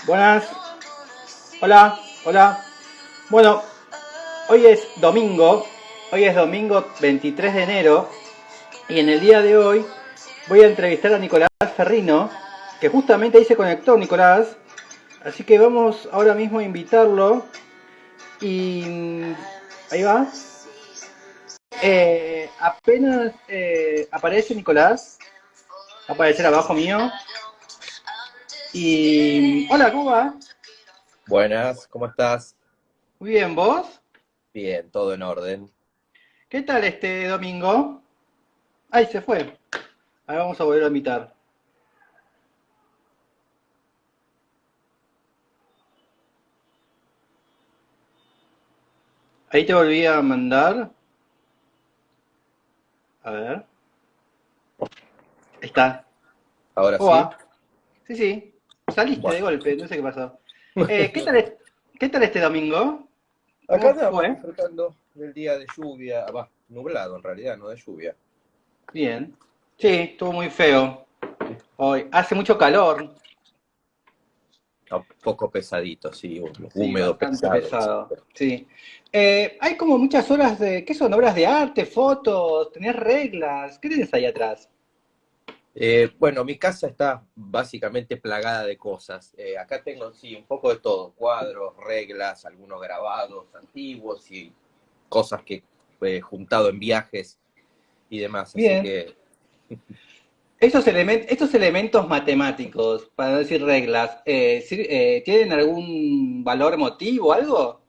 Buenas, hola, hola. Bueno, hoy es domingo 23 de enero y en el día de hoy voy a entrevistar a Nicolás Ferrino, que justamente ahí se conectó Nicolás, así que vamos ahora mismo a invitarlo y ahí va. Apenas aparece Nicolás, va a aparecer abajo mío y hola, ¿cómo va? Buenas, ¿cómo estás? Muy bien, ¿vos? Bien, todo en orden. ¿Qué tal este domingo? Ay, se fue. Ahora vamos a volver a invitar. Ahí te volví a mandar. A ver. Ahí está. Ahora ¿Cómo sí. va? Sí, sí. Saliste de Bueno, golpe, no sé qué pasó. ¿Qué tal este domingo? acá ¿Cómo andamos fue? disfrutando del día de lluvia, va, nublado en realidad, no de lluvia. Bien. Sí, estuvo muy feo hoy. Hace mucho calor. Un poco pesadito, sí, Sí, húmedo, bastante pesado. pesado. Sí. Hay como muchas horas de... ¿Qué son? Obras de arte, fotos, tenés reglas. ¿Qué tienes ahí atrás? Bueno, mi casa está básicamente plagada de cosas. Acá tengo, sí, un poco de todo, cuadros, reglas, algunos grabados antiguos y cosas que he juntado en viajes y demás. Así Bien. que Estos elementos matemáticos, para no decir reglas, ¿tienen algún valor emotivo o algo?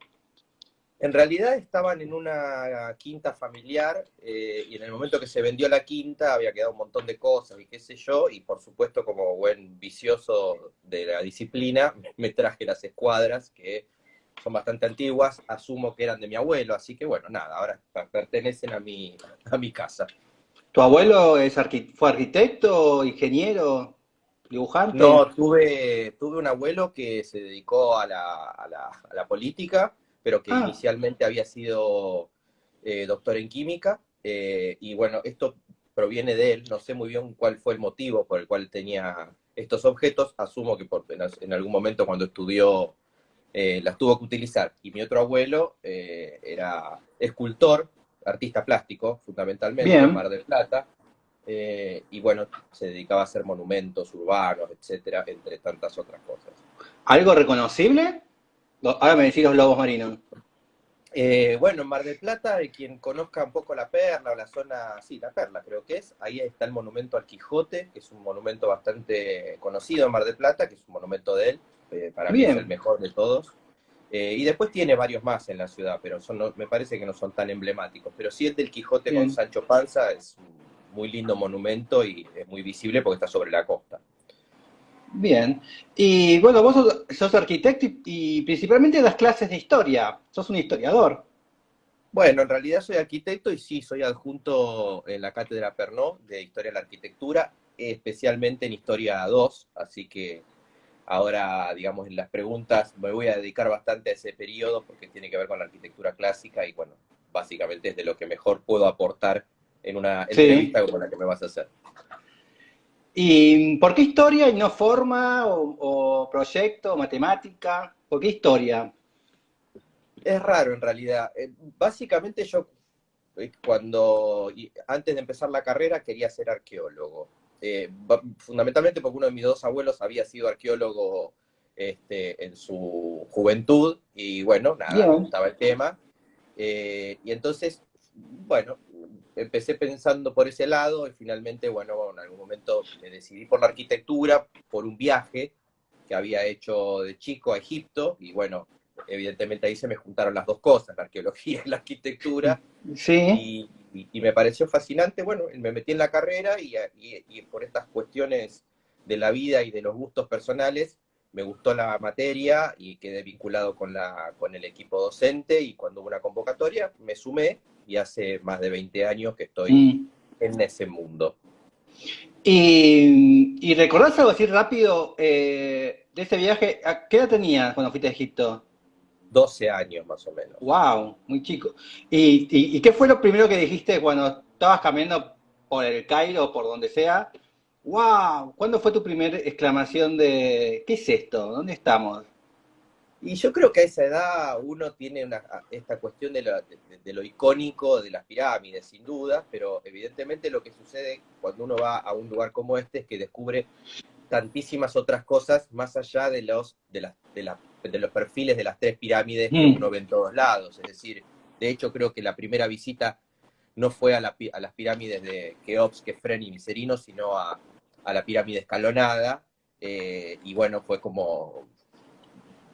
en realidad estaban en una quinta familiar y en el momento que se vendió la quinta había quedado un montón de cosas y qué sé yo, y por supuesto como buen vicioso de la disciplina me traje las escuadras que son bastante antiguas, asumo que eran de mi abuelo, así que bueno, nada, ahora pertenecen a mi casa. ¿Tu abuelo fue arquitecto, ingeniero, dibujante? No, tuve un abuelo que se dedicó a la política, pero que Ah, inicialmente había sido doctor en química, y bueno, esto proviene de él, no sé muy bien cuál fue el motivo por el cual tenía estos objetos, asumo que en algún momento cuando estudió las tuvo que utilizar, y mi otro abuelo era escultor, artista plástico, fundamentalmente, en bien. Mar del Plata, y bueno, se dedicaba a hacer monumentos urbanos, etcétera, entre tantas otras cosas. ¿Algo reconocible? Ahora me decís los lobos marinos. Bueno, en Mar del Plata, quien conozca un poco la Perla o la zona, sí, la Perla creo que es, ahí está el monumento al Quijote, que es un monumento bastante conocido en Mar del Plata, que es un monumento de él, para mí es el Bien, mejor de todos. Y después tiene varios más en la ciudad, pero me parece que no son tan emblemáticos. Pero sí el del Quijote con bien, Sancho Panza es un muy lindo monumento y es muy visible porque está sobre la costa. bien. Y bueno, vos sos arquitecto y principalmente das clases de historia. Sos un historiador. Bueno, en realidad soy arquitecto y sí, soy adjunto en la cátedra Pernod de Historia de la Arquitectura, especialmente en Historia 2, así que ahora, digamos, en las preguntas me voy a dedicar bastante a ese periodo porque tiene que ver con la arquitectura clásica y bueno, básicamente es de lo que mejor puedo aportar en una Sí. entrevista como la que me vas a hacer. ¿Y por qué historia y no forma o proyecto, o matemática? ¿Por qué historia? Es raro en realidad. Básicamente yo antes de empezar la carrera quería ser arqueólogo. Fundamentalmente porque uno de mis dos abuelos había sido arqueólogo en su juventud y bueno, nada, me Bien, gustaba el tema. Y entonces, bueno, empecé pensando por ese lado y finalmente, bueno, en algún momento me decidí por la arquitectura, por un viaje que había hecho de chico a Egipto y bueno, evidentemente ahí se me juntaron las dos cosas, la arqueología y la arquitectura sí. y me pareció fascinante, bueno, me metí en la carrera y por estas cuestiones de la vida y de los gustos personales, me gustó la materia y quedé vinculado con el equipo docente y cuando hubo una convocatoria me sumé y hace más de 20 años que estoy Mm. en ese mundo. ¿Y recordás algo así rápido de ese viaje? ¿A qué edad tenías cuando fuiste a Egipto? 12 años más o menos. Wow, muy chico. ¿Y qué fue lo primero que dijiste cuando estabas caminando por el Cairo o por donde sea? ¡Wow! ¿Cuándo fue tu primera exclamación de ¿qué es esto? ¿Dónde estamos? Y yo creo que a esa edad uno tiene esta cuestión de lo icónico de las pirámides, sin duda, pero evidentemente lo que sucede cuando uno va a un lugar como este es que descubre tantísimas otras cosas más allá de los perfiles de las tres pirámides que Mm, uno ve en todos lados. Es decir, de hecho creo que la primera visita no fue a las pirámides de Keops, Kefren y Micerino, sino a la pirámide escalonada. Y bueno,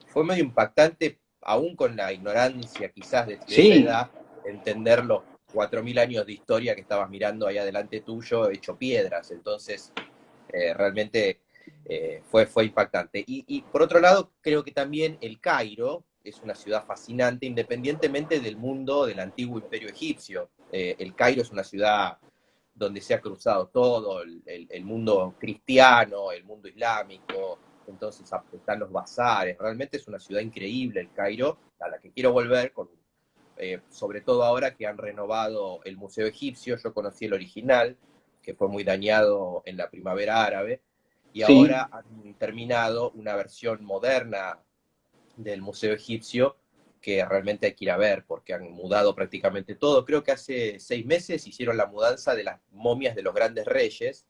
fue medio impactante, aún con la ignorancia quizás de esa sí, edad, entender los 4.000 años de historia que estabas mirando ahí adelante tuyo, hecho piedras. Entonces, realmente fue impactante. Y por otro lado, creo que también el Cairo es una ciudad fascinante, independientemente del mundo del antiguo imperio egipcio. El Cairo es una ciudad donde se ha cruzado todo, el mundo cristiano, el mundo islámico, entonces están los bazares, realmente es una ciudad increíble el Cairo, a la que quiero volver, sobre todo ahora que han renovado el Museo Egipcio. Yo conocí el original, que fue muy dañado en la primavera árabe, y sí. ahora han terminado una versión moderna del Museo Egipcio que realmente hay que ir a ver porque han mudado prácticamente todo. Creo que hace 6 meses hicieron la mudanza de las momias de los grandes reyes,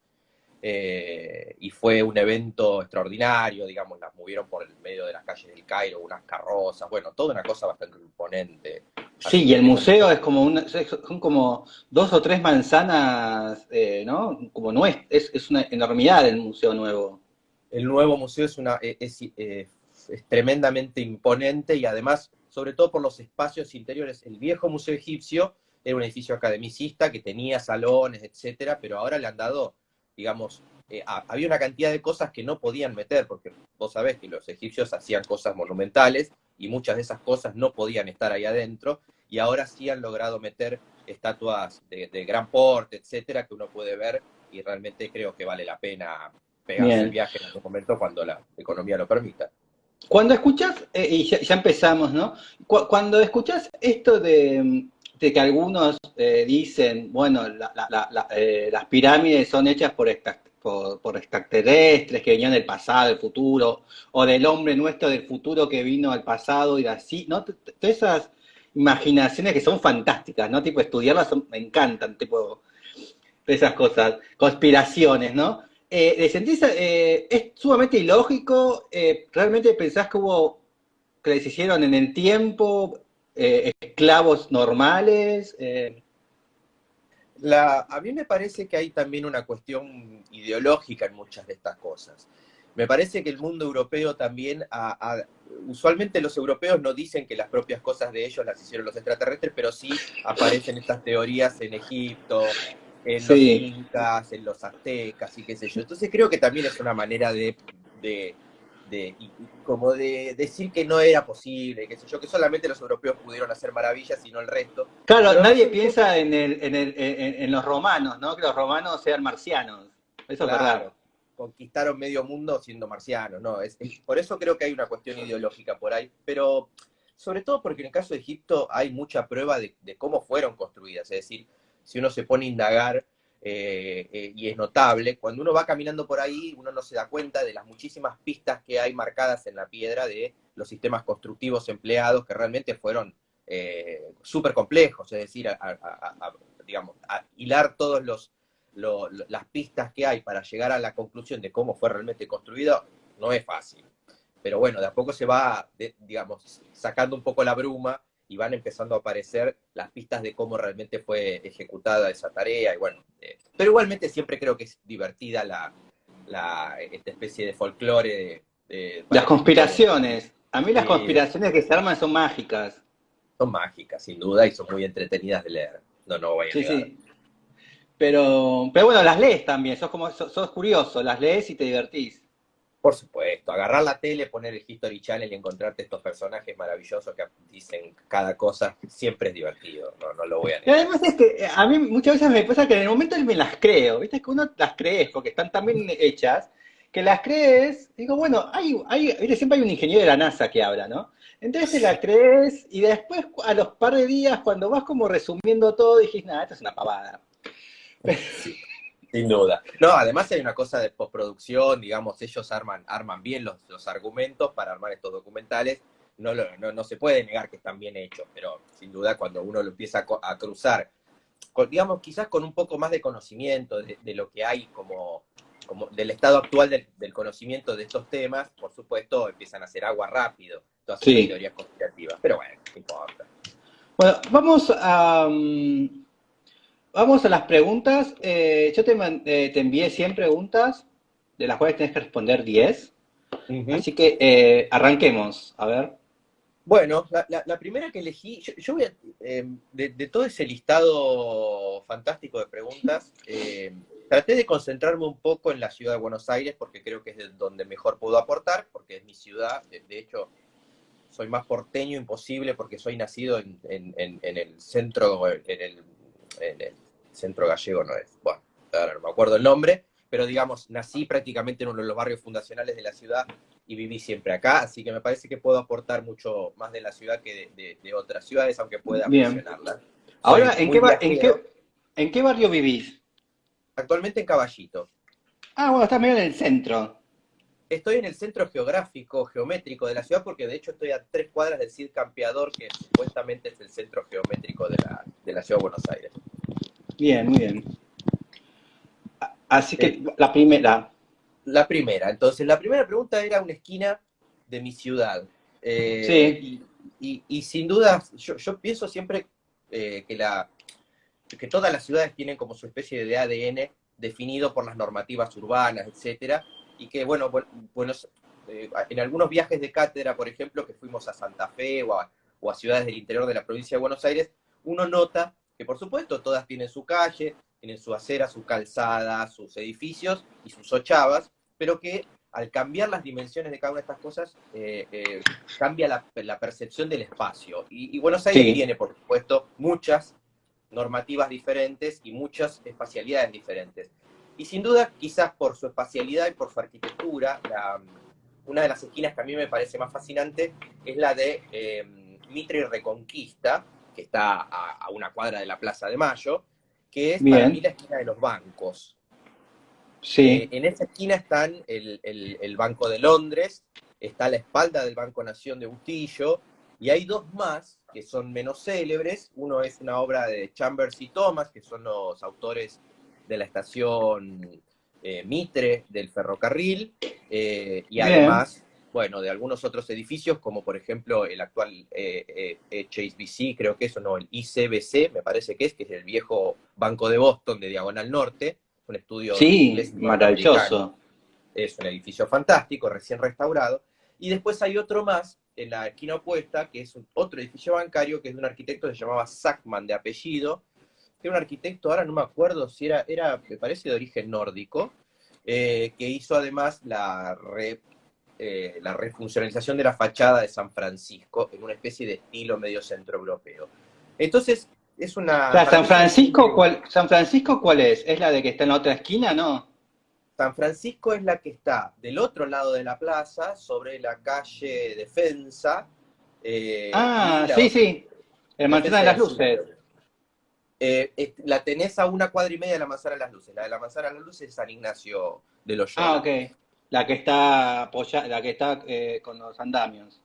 y fue un evento extraordinario, digamos, las movieron por el medio de las calles del Cairo, unas carrozas, bueno, toda una cosa bastante imponente. Sí, Así y que el tengo museo mucho. es como son como 2 o 3 manzanas, ¿no? Como no es una enormidad el museo nuevo. El nuevo museo es tremendamente imponente y además, sobre todo por los espacios interiores, el viejo museo egipcio era un edificio academicista que tenía salones, etcétera, pero ahora le han dado, digamos, había una cantidad de cosas que no podían meter, porque vos sabés que los egipcios hacían cosas monumentales y muchas de esas cosas no podían estar ahí adentro, y ahora sí han logrado meter estatuas de gran porte, etcétera, que uno puede ver y realmente creo que vale la pena pegarse el Bien. viaje en algún momento cuando la economía lo permita. Cuando escuchas, y ya empezamos, ¿no? Cuando escuchas esto de que algunos dicen, bueno, las pirámides son hechas por extraterrestres que venían del pasado, del futuro, o del hombre nuestro del futuro que vino al pasado y así, ¿no? Todas esas imaginaciones que son fantásticas, ¿no? Tipo, estudiarlas me encantan, tipo, esas cosas, conspiraciones, ¿no? ¿De sentís, es sumamente ilógico? ¿Realmente pensás que que les hicieron en el tiempo esclavos normales? A mí me parece que hay también una cuestión ideológica en muchas de estas cosas. Me parece que el mundo europeo también, usualmente los europeos no dicen que las propias cosas de ellos las hicieron los extraterrestres, pero sí aparecen estas teorías en Egipto, en los Sí, incas, en los aztecas y qué sé yo. Entonces creo que también es una manera de, como de decir que no era posible, qué sé yo, que solamente los europeos pudieron hacer maravillas y no el resto. claro, Pero al nadie mismo tiempo, piensa en los romanos, ¿no? Que los romanos sean marcianos. Eso es verdad. claro, conquistaron medio mundo siendo marcianos, ¿no? Por eso creo que hay una cuestión ideológica por ahí, pero sobre todo porque en el caso de Egipto hay mucha prueba de cómo fueron construidas, es decir, si uno se pone a indagar, y es notable, cuando uno va caminando por ahí, uno no se da cuenta de las muchísimas pistas que hay marcadas en la piedra de los sistemas constructivos empleados que realmente fueron súper complejos, es decir, digamos, a hilar todos las pistas que hay para llegar a la conclusión de cómo fue realmente construido, no es fácil. Pero bueno, de a poco se va, digamos, sacando un poco la bruma y van empezando a aparecer las pistas de cómo realmente fue ejecutada esa tarea. Y bueno, pero igualmente siempre creo que es divertida esta especie de folclore Las para este tipo de... conspiraciones. A mí las Sí, conspiraciones que se arman son mágicas. son mágicas, sin duda, y son muy entretenidas de leer. No, no voy a Sí, negar. sí. Pero bueno, las lees también, sos curioso, las lees y te divertís. Por supuesto, agarrar la tele, poner el History Channel y encontrarte estos personajes maravillosos que dicen cada cosa, siempre es divertido, no, no lo voy a Y negar. además es que a mí muchas veces me pasa que en el momento me las creo, ¿viste? Que uno las crees porque están tan bien hechas, que las crees, digo, bueno, ¿viste? Siempre hay un ingeniero de la NASA que habla, ¿no? Entonces te la crees y después a los par de días, cuando vas como resumiendo todo, dijiste, nada, esto es una pavada. Sí. Sin duda. No, además hay una cosa de postproducción, digamos, ellos arman bien los argumentos para armar estos documentales. No se puede negar que están bien hechos, pero sin duda cuando uno lo empieza a cruzar, digamos, quizás con un poco más de conocimiento de lo que hay como del estado actual del conocimiento de estos temas, por supuesto, empiezan a hacer agua rápido, todas estas Sí. teorías conspirativas. Pero bueno, no importa. Bueno, vamos a las preguntas. Yo te envié 100 preguntas, de las cuales tenés que responder 10. Ujú. Así que arranquemos. A ver. Bueno, la primera que elegí, yo voy a, de todo ese listado fantástico de preguntas, traté de concentrarme un poco en la ciudad de Buenos Aires porque creo que es de donde mejor puedo aportar, porque es mi ciudad. De hecho, soy más porteño imposible porque soy nacido en el centro, en el centro gallego, no es, bueno, ahora no me acuerdo el nombre, pero digamos, nací prácticamente en uno de los barrios fundacionales de la ciudad y viví siempre acá, así que me parece que puedo aportar mucho más de la ciudad que de otras ciudades, aunque pueda Bien. mencionarla. Ahora, Soy muy viajero, ¿en qué barrio vivís? actualmente en Caballito. Ah, bueno, estás medio en el centro. Estoy en el centro geográfico, geométrico de la ciudad, porque de hecho estoy a 3 cuadras del Cid Campeador, que supuestamente es el centro geométrico de la ciudad de Buenos Aires. Bien, muy bien. Así Eh, que la primera. entonces, la primera pregunta era una esquina de mi ciudad. Eh, Sí, y, y sin duda, yo pienso siempre que todas las ciudades tienen como su especie de ADN definido por las normativas urbanas, etcétera, y que, en algunos viajes de cátedra, por ejemplo, que fuimos a Santa Fe o a ciudades del interior de la provincia de Buenos Aires, uno nota que, por supuesto, todas tienen su calle, tienen su acera, su calzada, sus edificios y sus ochavas, pero que al cambiar las dimensiones de cada una de estas cosas, cambia la percepción del espacio. Y Buenos Aires sí, tiene, por supuesto, muchas normativas diferentes y muchas espacialidades diferentes. Y sin duda, quizás por su espacialidad y por su arquitectura, una de las esquinas que a mí me parece más fascinante es la de Mitre y Reconquista, que está a 1 cuadra de la Plaza de Mayo, que es para mí bien, la esquina de los bancos. sí, En esa esquina están el Banco de Londres, está la espalda del Banco Nación de Bustillo, y hay dos más que son menos célebres. Uno es una obra de Chambers y Thomas, que son los autores de la estación Mitre del ferrocarril, y bien, además, bueno, de algunos otros edificios, como por ejemplo el actual HSBC, creo que eso, no, el ICBC, me parece que es el viejo Banco de Boston de Diagonal Norte, un estudio sí, inglés y norteamericano. maravilloso. Es un edificio fantástico, recién restaurado. Y después hay otro más en la esquina opuesta, que es otro edificio bancario, que es de un arquitecto que se llamaba Sackman de apellido, que era un arquitecto, ahora no me acuerdo si me parece de origen nórdico, que hizo además la refuncionalización de la fachada de San Francisco en una especie de estilo medio centroeuropeo. Entonces, La para San mí es una esquina Francisco, que ¿San Francisco cuál es? ¿Es la de que está en la otra esquina, no? San Francisco es la que está del otro lado de la plaza, sobre la calle Defensa, y Ah, la sí, sí, el Manzana Defensa de y las Alsina, Luces. creo que. La tenés a 1 cuadra y media de la Manzana de las Luces. La de la Manzana de las Luces es San Ignacio de Ah, Loyola. ok. La que está la que está con los andamios.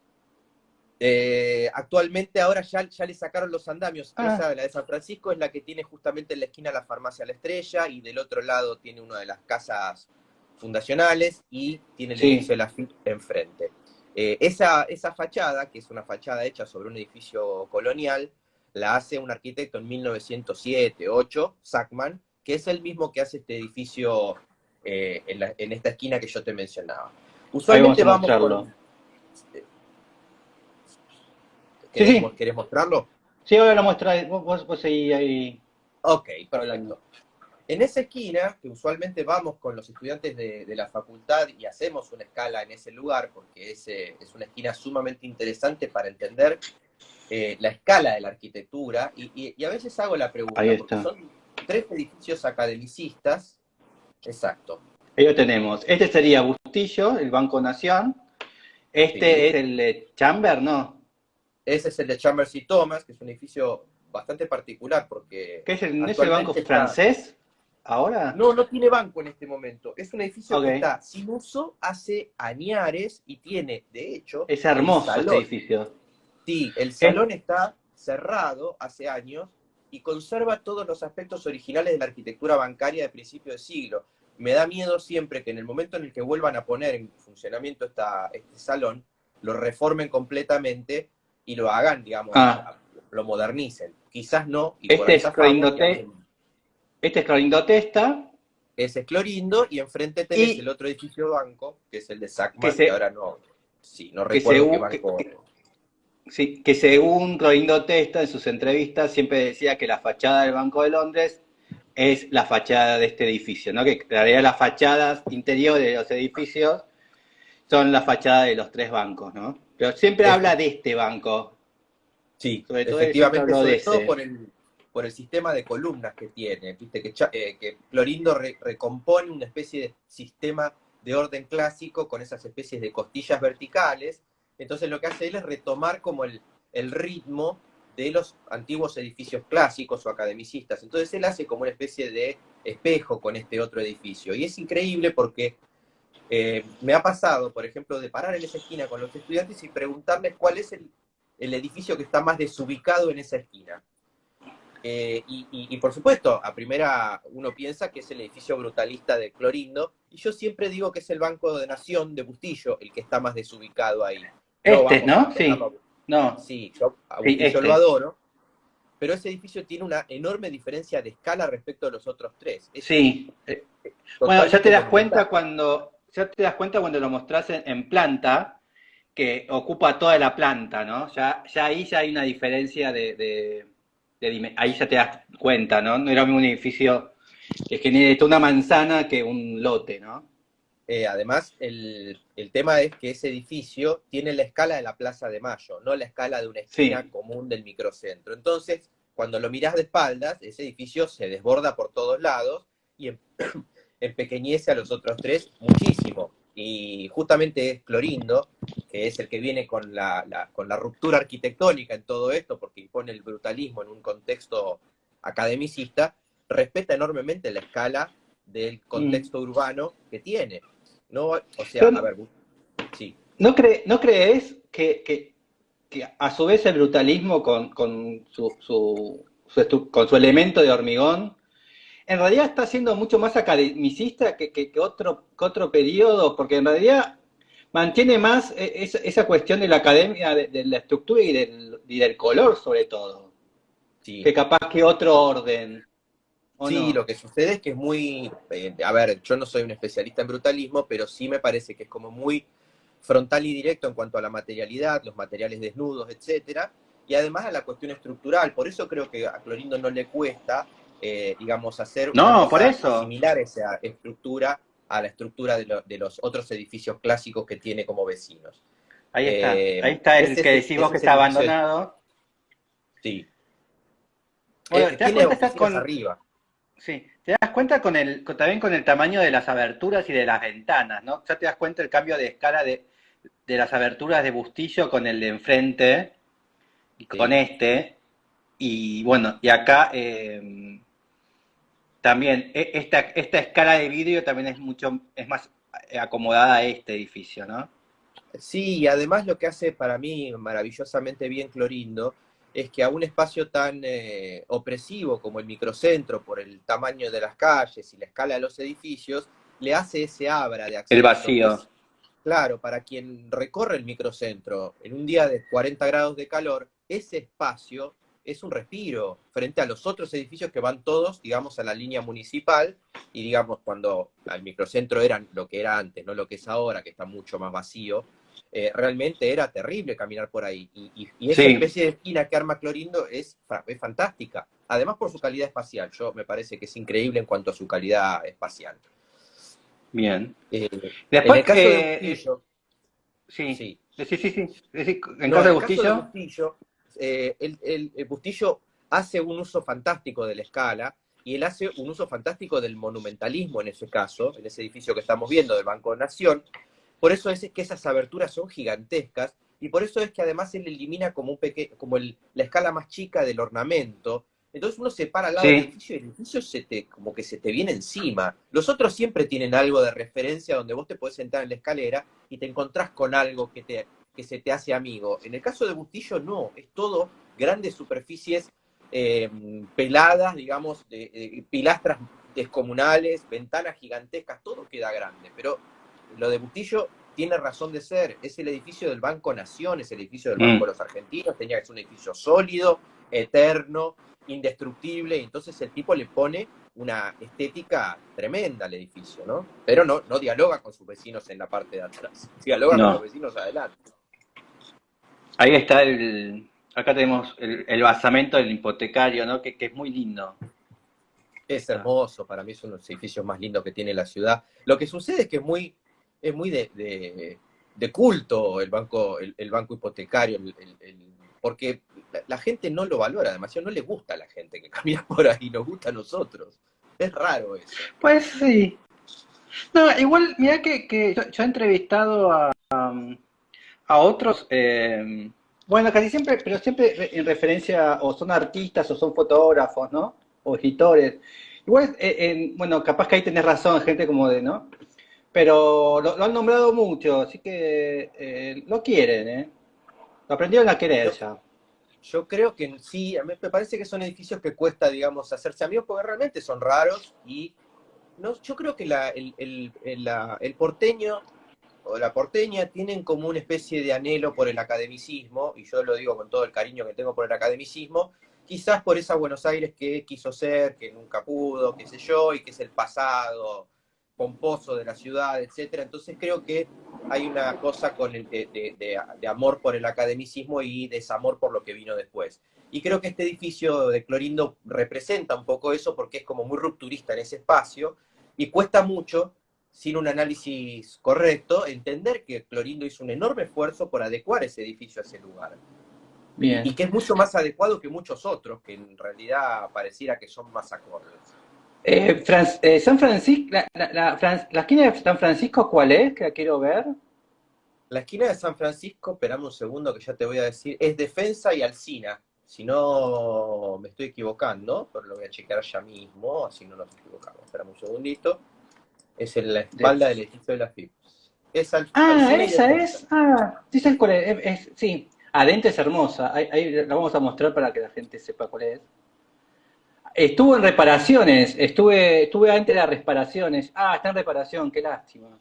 Actualmente ahora ya le sacaron los andamios. Ah, La de San Francisco es la que tiene justamente en la esquina la farmacia La Estrella, y del otro lado tiene una de las casas fundacionales y tiene el edificio sí. de la FIP enfrente. Esa fachada, que es una fachada hecha sobre un edificio colonial, la hace un arquitecto en 1907-8, Sackman, que es el mismo que hace este edificio en esta esquina que yo te mencionaba. Ahí vamos Usualmente a vamos mostrarlo. con... Sí, sí. ¿Querés mostrarlo? Sí, ahora lo muestra. Vos seguí ahí Ok, hablando. perfecto. En esa esquina, que usualmente vamos con los estudiantes de la facultad y hacemos una escala en ese lugar, porque es una esquina sumamente interesante para entender la escala de la arquitectura, y a veces hago la Ahí pregunta, porque está. son 3 edificios academicistas, exacto, Ahí lo tenemos. Este sería Bustillo, el Banco Nación. Este sí. es el de Chamber, ¿no? Ese es el de Chambers y Thomas, que es un edificio bastante particular, porque ¿Qué es no es el banco actualmente está... francés? ahora? No, no tiene banco en este momento. Es un edificio que Ok. está sin uso hace añares y tiene, de hecho, Es el hermoso este salón. edificio. Sí, el Es, salón está cerrado hace años y conserva todos los aspectos originales de la arquitectura bancaria de principio de siglo. Me da miedo siempre que en el momento en el que vuelvan a poner en funcionamiento este salón, lo reformen completamente y lo hagan, digamos, ah, lo modernicen. Quizás no, y por este ahí es zafamos, y hacen Este es Clorindo Testa ese es Clorindo, y enfrente tenés el y otro edificio banco, que es el de que, Sacman, que se, ahora no, sí, no que, recuerdo qué según, banco. sí, que según Clorindo Testa en sus entrevistas siempre decía que la fachada del Banco de Londres es la fachada de este edificio, ¿no? Que en realidad las fachadas interiores de los edificios son la fachada de los tres bancos, ¿no? Pero siempre habla de este banco, Sí, sobre todo él siempre efectivamente, habló de sobre todo ese. por el sistema de columnas que tiene, viste que Clorindo recompone una especie de sistema de orden clásico con esas especies de costillas verticales. Entonces lo que hace él es retomar como el ritmo de los antiguos edificios clásicos o academicistas. Entonces él hace como una especie de espejo con este otro edificio. Y es increíble porque me ha pasado, por ejemplo, de parar en esa esquina con los estudiantes y preguntarles cuál es el edificio que está más desubicado en esa esquina. Y por supuesto, a primera uno piensa que es el edificio brutalista de Clorindo, y yo siempre digo que es el Banco de Nación de Bustillo el que está más desubicado ahí. No Este, vamos a ¿no? ponerlo Sí. No. sí, yo a Sí, Bustillo lo este. adoro, pero ese edificio tiene una enorme diferencia de escala respecto a los otros tres. Es Sí. Bueno, totalmente monumental. ya te das cuenta cuando lo mostrás en planta, que ocupa toda la planta, ¿no? Ya ahí ya hay una diferencia ahí ya te das cuenta, ¿no? No era un edificio que genere toda una manzana que un lote, ¿no? Además, el tema es que ese edificio tiene la escala de la Plaza de Mayo, no la escala de una esquina Sí. común del microcentro. Entonces, cuando lo mirás de espaldas, ese edificio se desborda por todos lados y empequeñece a los otros tres muchísimo. Y justamente es Clorindo, que es el que viene con la ruptura arquitectónica en todo esto, porque impone el brutalismo en un contexto academicista, respeta enormemente la escala del Mm. contexto urbano que tiene. No, o sea, Pero a ver, sí, ¿no crees que a su vez el brutalismo con con su elemento de hormigón en realidad está siendo mucho más academicista que otro periodo, porque en realidad mantiene más esa cuestión de la academia, de la estructura y del color sobre todo, sí. que capaz que otro orden, ¿o Sí, no? lo que sucede es que es muy, a ver, yo no soy un especialista en brutalismo, pero sí me parece que es como muy frontal y directo en cuanto a la materialidad, los materiales desnudos, etcétera, y además a la cuestión estructural. Por eso creo que a Clorindo no le cuesta, digamos, hacer una No, por cosa eso. similar a esa estructura a la estructura de los otros edificios clásicos que tiene como vecinos. Ahí está. Eh, Ahí está el ese, que es, decís vos ese que es el está edificio, abandonado. sí. Bueno, ¿te das Tiene cuenta? Está oficinas con, arriba. sí, te das cuenta también con el tamaño de las aberturas y de las ventanas, ¿no? Ya te das cuenta el cambio de escala de las aberturas de Bustillo con el de enfrente y con Sí. este. Y bueno, y acá también esta escala de vidrio también es más acomodada a este edificio, ¿no? Sí, y además lo que hace para mí maravillosamente bien Clorindo es que a un espacio tan opresivo como el microcentro, por el tamaño de las calles y la escala de los edificios, le hace ese abra de El acceso, que vacío. es, claro, para quien recorre el microcentro en un día de 40 grados de calor, ese espacio es un respiro frente a los otros edificios que van todos, digamos, a la línea municipal, y digamos, cuando al microcentro era lo que era antes, no lo que es ahora, que está mucho más vacío, realmente era terrible caminar por ahí. Y esa Sí, especie de esquina que arma Clorindo es fantástica. Además por su calidad espacial. Yo me parece que es increíble en cuanto a su calidad espacial. bien. Eh, en Después, el caso de Bustillo, sí, sí. sí, sí, sí. En No, caso en de el caso de Bustillo, Bustillo, el Bustillo hace un uso fantástico de la escala y él hace un uso fantástico del monumentalismo en ese caso, en ese edificio que estamos viendo del Banco de Nación. Por eso es que esas aberturas son gigantescas y por eso es que además él elimina como, la escala más chica del ornamento, Entonces uno se para al lado del Sí, edificio y el edificio como que se te viene encima. Los otros siempre tienen algo de referencia donde vos te podés sentar en la escalera y te encontrás con algo que se te hace amigo. En el caso de Bustillo no, es todo grandes superficies peladas, digamos, pilastras descomunales, ventanas gigantescas, todo queda grande. Pero lo de Bustillo tiene razón de ser, es el edificio del Banco Nación, es el edificio del Banco mm, de los Argentinos, tenía que ser un edificio sólido, eterno, indestructible, y entonces el tipo le pone una estética tremenda al edificio, ¿no? Pero no dialoga con sus vecinos en la parte de atrás, dialoga con los no. vecinos adelante. Ahí está acá tenemos el basamento del hipotecario, ¿no? Que es muy lindo. Ahí Es está. hermoso, para mí es uno de los edificios más lindos que tiene la ciudad. Lo que sucede es que es muy de culto el banco hipotecario, porque la gente no lo valora demasiado, no le gusta a la gente que camina por ahí, nos gusta a nosotros. Es raro eso. Pues sí. No, igual, mira que yo he entrevistado a otros, bueno, casi siempre, pero siempre en referencia, o son artistas, o son fotógrafos, ¿no? O escritores. Igual, bueno, capaz que ahí tenés razón, gente como de, ¿no? Pero lo han nombrado mucho, así que lo quieren, ¿eh? Lo aprendieron a querer Yo, ya. yo creo que sí, a mí me parece que son edificios que cuesta, digamos, hacerse amigos porque realmente son raros y no, yo creo que el porteño o la porteña tienen como una especie de anhelo por el academicismo, y yo lo digo con todo el cariño que tengo por el academicismo, quizás por esa Buenos Aires que quiso ser, que nunca pudo, qué sé yo, y que es el pasado pomposo de la ciudad, etcétera. Entonces creo que hay una cosa con de amor por el academicismo y desamor por lo que vino después. Y creo que este edificio de Clorindo representa un poco eso porque es como muy rupturista en ese espacio y cuesta mucho sin un análisis correcto, entender que Clorindo hizo un enorme esfuerzo por adecuar ese edificio a ese lugar. Y Bien. que es mucho más adecuado que muchos otros, que en realidad pareciera que son más acordes. San Francisco, la esquina de San Francisco, ¿cuál es? Que la quiero ver. La esquina de San Francisco, esperame un segundo que ya te voy a decir, es Defensa y Alsina. Si no me estoy equivocando, pero lo voy a checar ya mismo, así no nos equivocamos. Esperame un segundito. Es en la De- espalda del edificio de la FIP. Es Ah, Alsina y esa Defensa. es. Ah, sí sé cuál es. Sí, adentro es hermosa. Ahí la vamos a mostrar para que la gente sepa cuál es. Estuvo en reparaciones. Estuve antes de las reparaciones. Ah, está en reparación. Qué lástima.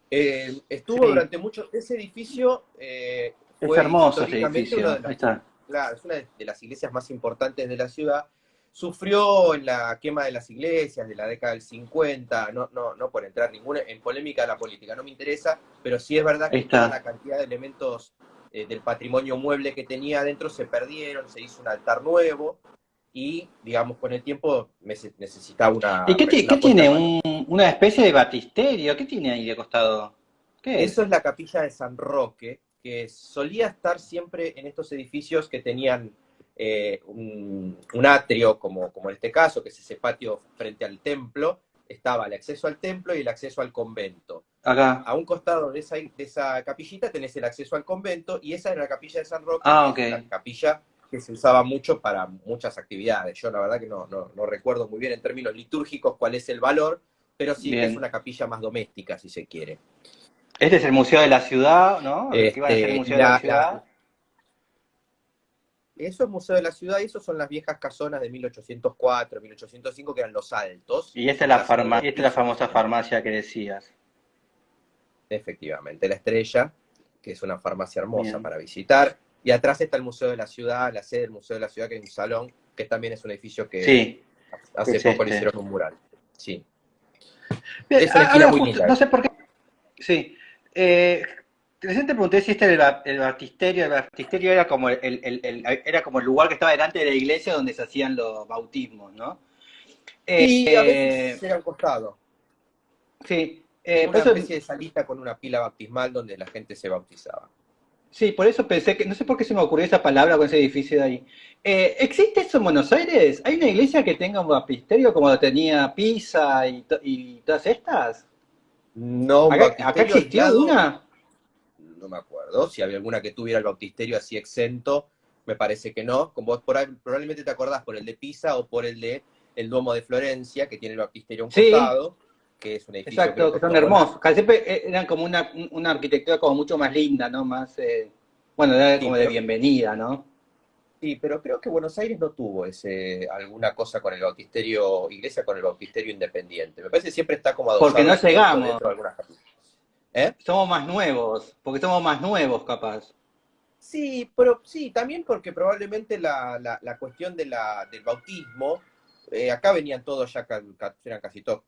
Estuvo Sí, durante mucho. Ese edificio es fue hermoso ese históricamente una edificio. de Ahí las, está. claro, es una de las iglesias más importantes de la ciudad. Sufrió en la quema de las iglesias de la década del 50, no por entrar ninguna en polémica de la política, no me interesa, pero sí es verdad Ahí que toda está. la cantidad de elementos del patrimonio mueble que tenía adentro se perdieron, se hizo un altar nuevo y, digamos, con el tiempo necesitaba ¿Y qué una puesta tiene? en valor. Una especie de batisterio. ¿Qué tiene ahí de costado? ¿Qué Eso es? es la capilla de San Roque, que solía estar siempre en estos edificios que tenían un atrio, como en este caso, que es ese patio frente al templo, estaba el acceso al templo y el acceso al convento. Acá. A un costado de esa capillita tenés el acceso al convento y esa era la capilla de San Roque, Ah, que ok. es la capilla que se usaba mucho para muchas actividades. Yo la verdad que no recuerdo muy bien en términos litúrgicos cuál es el valor, pero sí que es Bien. una capilla más doméstica, si se quiere. Este es el Museo de la Ciudad, ¿no? ¿Qué iban a ser el Y Museo de la Ciudad? eso es Museo de la Ciudad y eso son las viejas casonas de 1804, 1805, que eran los altos, Y esta es casas de dos esta es la pisos. famosa farmacia que decías. Efectivamente, la Estrella, que es una farmacia hermosa Bien. para visitar. Y atrás está el Museo de la Ciudad, la sede del Museo de la Ciudad, que es un salón, que también es un edificio que Sí, que hace es poco le este. hicieron un mural. Sí. Bien, Es una esquina ahora muy justo, linda. no sé por qué. Sí. Eh, Recién te pregunté si este era el baptisterio. El baptisterio era como era como el lugar que estaba delante de la iglesia donde se hacían los bautismos, ¿no? Sí, a veces Eh, era un costado. sí, Es por una eso, especie de salita con una pila bautismal donde la gente se bautizaba. sí, por eso pensé que, no sé por qué se me ocurrió esa palabra con ese edificio de ahí. ¿Existe eso en Buenos Aires? ¿Hay una iglesia que tenga un baptisterio como lo tenía Pisa y todas estas? No un ¿Acá bautisterio existió aislado, una? no me acuerdo. Si había alguna que tuviera el bautisterio así exento, me parece que no. Como vos probablemente te acordás por el de Pisa o por el de el Duomo de Florencia, que tiene el baptisterio a un Sí, costado, que es un edificio que exacto, que son costó volar. hermosos. Casi siempre eran como una arquitectura como mucho más linda, ¿no? Más, bueno, era Sí, como de bienvenida, ¿no? sí, pero creo que Buenos Aires no tuvo alguna cosa con el bautisterio, iglesia con el bautisterio independiente. Me parece que siempre está como Porque adosado no el templo llegamos, dentro de algunas capillas. ¿Eh? somos más nuevos, porque somos más nuevos, capaz. Sí, pero sí, también porque probablemente la cuestión del bautismo, acá venían todos ya, eran casi todos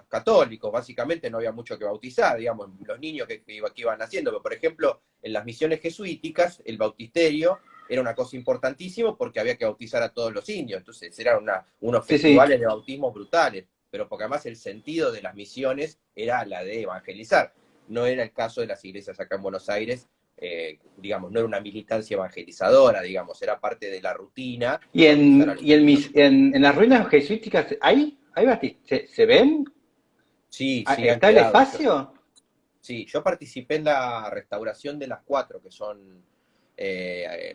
católicos, básicamente no había mucho que bautizar, digamos, los niños que iban naciendo, pero por ejemplo, en las misiones jesuíticas, el bautisterio era una cosa importantísima porque había que bautizar a todos los indios, entonces eran unos Sí, sí. festivales de bautismos brutales, pero porque además el sentido de las misiones era la de evangelizar, no era el caso de las iglesias acá en Buenos Aires, digamos, no era una militancia evangelizadora, digamos, era parte de la rutina Y bautizar a en, los y en, niños. mis, en las ruinas jesuíticas, ¿se ven? Sí, Ah, sí, han ¿está el quedado. espacio? Sí, yo participé en la restauración de las cuatro, que son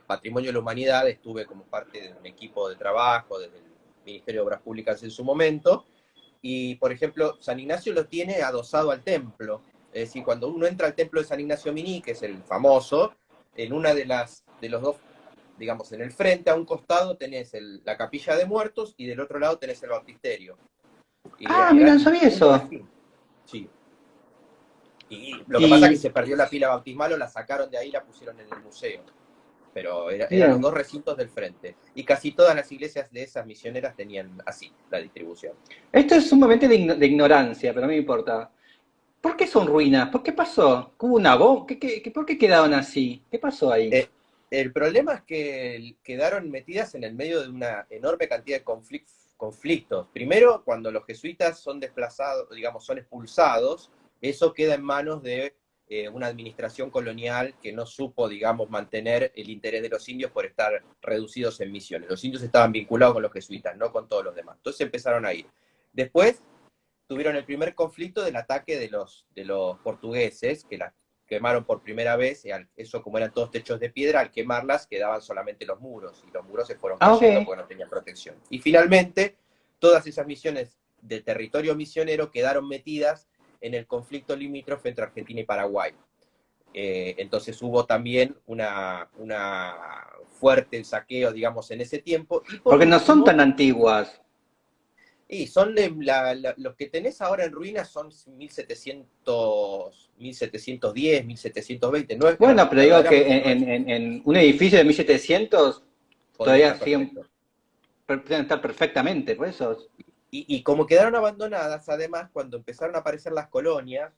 Patrimonio de la Humanidad, estuve como parte de un equipo de trabajo desde el Ministerio de Obras Públicas en su momento, y por ejemplo, San Ignacio lo tiene adosado al templo, es decir, cuando uno entra al templo de San Ignacio Miní, que es el famoso, en una de los dos, digamos, en el frente, a un costado tenés la capilla de muertos y del otro lado tenés el baptisterio. Y Ah, mira, no eran sabía un eso. recinto. Sí, y lo que pasa es que Y, se perdió la pila bautismal o la sacaron de ahí y la pusieron en el museo. Pero eran los dos bien. recintos del frente. Y casi todas las iglesias de esas misioneras tenían así la distribución. Esto es sumamente de ignorancia, pero no me importa. ¿Por qué son ruinas? ¿Por qué pasó? ¿Hubo una bomba? ¿Por qué quedaron así? ¿Qué pasó ahí? Eh, el problema es que quedaron metidas en el medio de una enorme cantidad de conflictos. Primero, cuando los jesuitas son desplazados, digamos, son expulsados, eso queda en manos de una administración colonial que no supo, digamos, mantener el interés de los indios por estar reducidos en misiones. Los indios estaban vinculados con los jesuitas, no con todos los demás. Entonces empezaron a ir. Después tuvieron el primer conflicto del ataque de los portugueses, que las quemaron por primera vez, eso como eran todos techos de piedra, al quemarlas quedaban solamente los muros, y los muros se fueron Ah, cayendo ok. porque no tenían protección. Y finalmente, todas esas misiones del territorio misionero quedaron metidas en el conflicto limítrofe entre Argentina y Paraguay. Entonces hubo también una fuerte saqueo, digamos, en ese tiempo. Y por Porque no son último, tan antiguas. y son los que tenés ahora en ruinas son 1700, 1710, 1720, no es Bueno, pero digo que verdaderamente no es, en un edificio de 1700 podría todavía estar siguen, perfecto. pueden estar perfectamente, por eso. Y como quedaron abandonadas, además, cuando empezaron a aparecer las colonias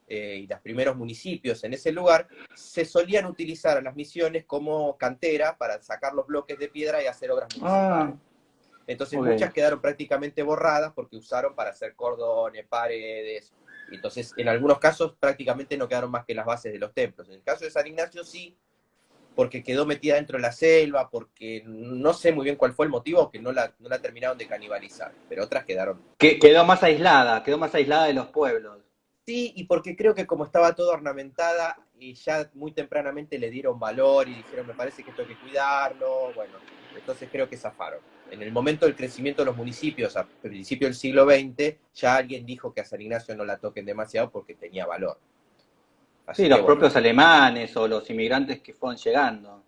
y los primeros municipios en ese lugar, se solían utilizar a las misiones como cantera para sacar los bloques de piedra y hacer obras Ah, municipales. Entonces ok. muchas quedaron prácticamente borradas porque usaron para hacer cordones, paredes. Entonces, en algunos casos prácticamente no quedaron más que las bases de los templos. En el caso de San Ignacio sí, porque quedó metida dentro de la selva, porque no sé muy bien cuál fue el motivo, que no la terminaron de canibalizar, pero otras quedaron. Quedó más aislada de los pueblos. Sí, y porque creo que como estaba toda ornamentada, y ya muy tempranamente le dieron valor y dijeron, me parece que esto hay que cuidarlo, bueno, entonces creo que zafaron. En el momento del crecimiento de los municipios, a principios del siglo XX, ya alguien dijo que a San Ignacio no la toquen demasiado porque tenía valor. Sí, Así que los bueno. propios alemanes o los inmigrantes que fueron llegando.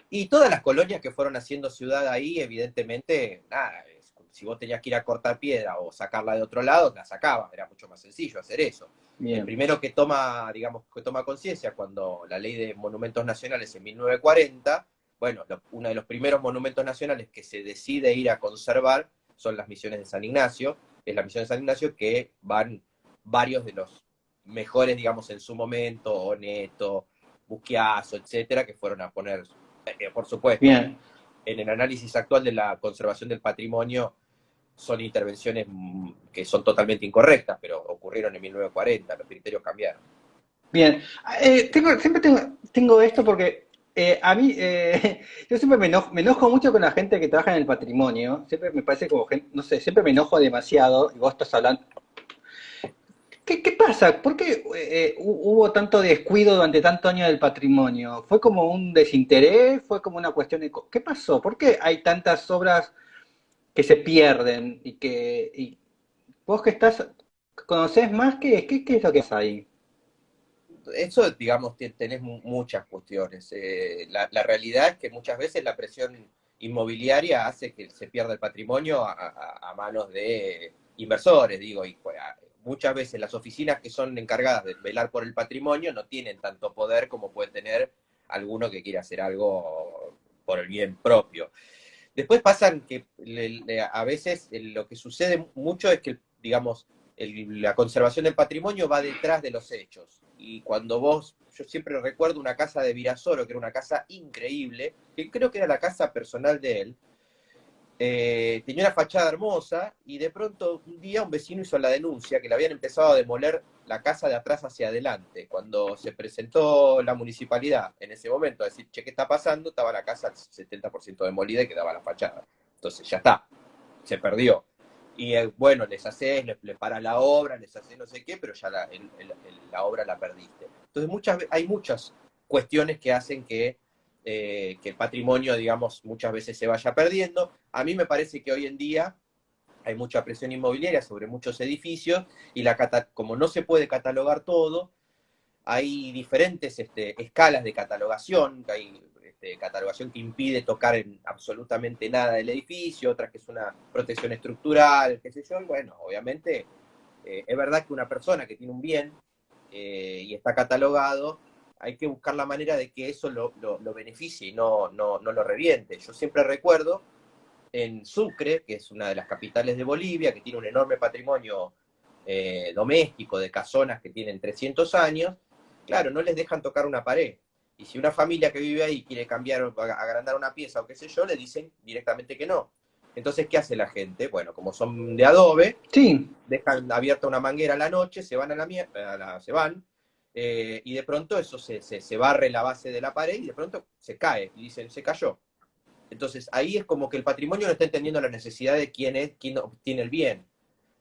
Y todas las colonias que fueron haciendo ciudad ahí, evidentemente, nada, si vos tenías que ir a cortar piedra o sacarla de otro lado, la sacabas, era mucho más sencillo hacer eso. El Bien. primero que toma, digamos, que toma conciencia cuando la ley de monumentos nacionales en 1940, bueno, uno de los primeros monumentos nacionales que se decide ir a conservar son las misiones de San Ignacio, es la misión de San Ignacio que van varios de los mejores, digamos, en su momento, Oneto, Buquiazo, etcétera, que fueron a poner, por supuesto, Bien. en el análisis actual de la conservación del patrimonio son intervenciones que son totalmente incorrectas, pero ocurrieron en 1940, los criterios cambiaron. Bien. Siempre tengo esto porque a mí, yo siempre me enojo mucho con la gente que trabaja en el patrimonio. Siempre me parece como gente, no sé, siempre me enojo demasiado y vos estás hablando. ¿Qué pasa? ¿Por qué hubo tanto descuido durante tantos años del patrimonio? ¿Fue como un desinterés? ¿Fue como una cuestión de... ¿Qué pasó? ¿Por qué hay tantas obras que se pierden y vos que estás, conocés más, qué es lo que pasa ahí? Eso, digamos, tenés muchas cuestiones. La realidad es que muchas veces la presión inmobiliaria hace que se pierda el patrimonio a manos de inversores, digo, y pues, muchas veces las oficinas que son encargadas de velar por el patrimonio no tienen tanto poder como puede tener alguno que quiera hacer algo por el bien propio. Después pasan que a veces lo que sucede mucho es que, digamos, la conservación del patrimonio va detrás de los hechos. Y cuando yo siempre recuerdo una casa de Virasoro, que era una casa increíble, que creo que era la casa personal de él, tenía una fachada hermosa y de pronto un día un vecino hizo la denuncia que le habían empezado a demoler la casa de atrás hacia adelante. Cuando se presentó la municipalidad en ese momento a decir, che, ¿qué está pasando? Estaba la casa al 70% demolida y quedaba la fachada. Entonces ya está, se perdió. Y bueno, les haces, les paras la obra, les haces no sé qué, pero ya la obra la perdiste. Entonces hay muchas cuestiones que hacen que el patrimonio, digamos, muchas veces se vaya perdiendo. A mí me parece que hoy en día hay mucha presión inmobiliaria sobre muchos edificios y como no se puede catalogar todo, hay diferentes escalas de catalogación, hay catalogación que impide tocar en absolutamente nada del edificio, otras que es una protección estructural, qué sé yo, y bueno, obviamente es verdad que una persona que tiene un bien y está catalogado, hay que buscar la manera de que eso lo beneficie y no lo reviente. Yo siempre recuerdo en Sucre, que es una de las capitales de Bolivia, que tiene un enorme patrimonio doméstico de casonas que tienen 300 años, claro, no les dejan tocar una pared. Y si una familia que vive ahí quiere cambiar o agrandar una pieza o qué sé yo, le dicen directamente que no. Entonces, ¿qué hace la gente? Bueno, como son de adobe, Sí, dejan abierta una manguera a la noche, se van se van, y de pronto eso se barre la base de la pared y de pronto se cae, y dicen, se cayó. Entonces ahí es como que el patrimonio no está entendiendo la necesidad de quién obtiene el bien.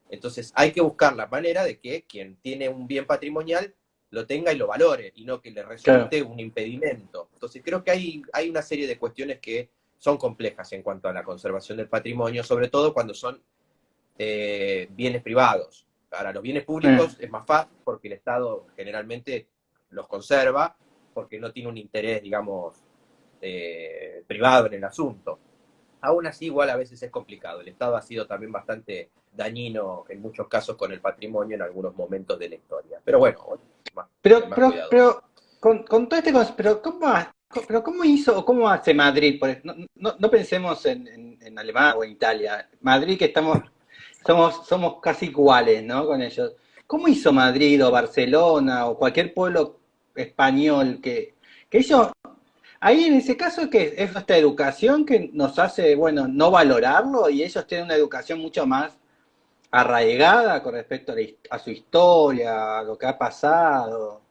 Entonces hay que buscar la manera de que quien tiene un bien patrimonial lo tenga y lo valore, y no que le claro. resulte un impedimento. Entonces creo que hay una serie de cuestiones que son complejas en cuanto a la conservación del patrimonio, sobre todo cuando son bienes privados. Ahora, los bienes Eh, públicos es más fácil porque el Estado generalmente los conserva, porque no tiene un interés, digamos, privado en el asunto. Aún así, igual a veces es complicado. El Estado ha sido también bastante dañino en muchos casos con el patrimonio en algunos momentos de la historia. Pero bueno, más cuidadoso. con todo pero pero ¿cómo hizo o cómo hace Madrid? No pensemos en Alemania o en Italia. Madrid que somos casi iguales, ¿no? Con ellos. ¿Cómo hizo Madrid o Barcelona o cualquier pueblo español que ellos, ahí en ese caso que es esta educación que nos hace, bueno, no valorarlo y ellos tienen una educación mucho más arraigada con respecto a su historia, a lo que ha pasado?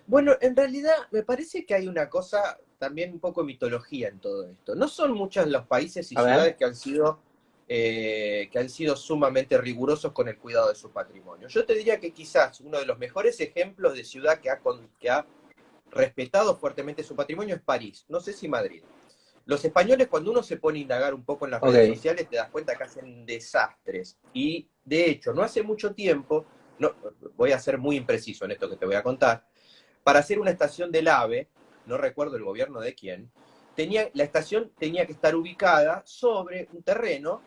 Bueno, en realidad me parece que hay una cosa, también un poco de mitología en todo esto. No son muchos los países y A ver. ciudades que han sido sumamente rigurosos con el cuidado de su patrimonio. Yo te diría que quizás uno de los mejores ejemplos de ciudad que ha respetado fuertemente su patrimonio es París, no sé si Madrid. Los españoles, cuando uno se pone a indagar un poco en las redes Ok. sociales, te das cuenta que hacen desastres. Y de hecho, no hace mucho tiempo, no, voy a ser muy impreciso en esto que te voy a contar, para hacer una estación del AVE, no recuerdo el gobierno de quién, la estación tenía que estar ubicada sobre un terreno,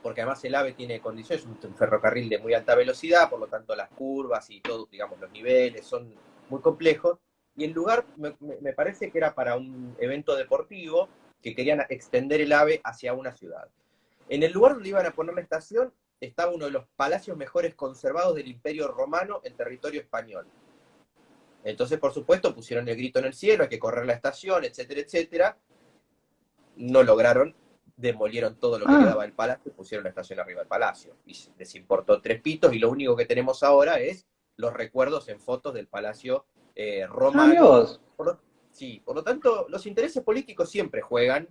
porque además el AVE tiene condiciones, es un ferrocarril de muy alta velocidad, por lo tanto las curvas y todo, digamos, los niveles son muy complejos, y el lugar me parece que era para un evento deportivo que querían extender el AVE hacia una ciudad. En el lugar donde iban a poner la estación estaba uno de los palacios mejores conservados del Imperio Romano en territorio español. Entonces, por supuesto, pusieron el grito en el cielo, hay que correr la estación, etcétera, etcétera. No lograron, demolieron todo lo que Ah, quedaba del palacio y pusieron la estación arriba del palacio. Y les importó tres pitos y lo único que tenemos ahora es los recuerdos en fotos del palacio mira romano. vos. Sí, por lo tanto, los intereses políticos siempre juegan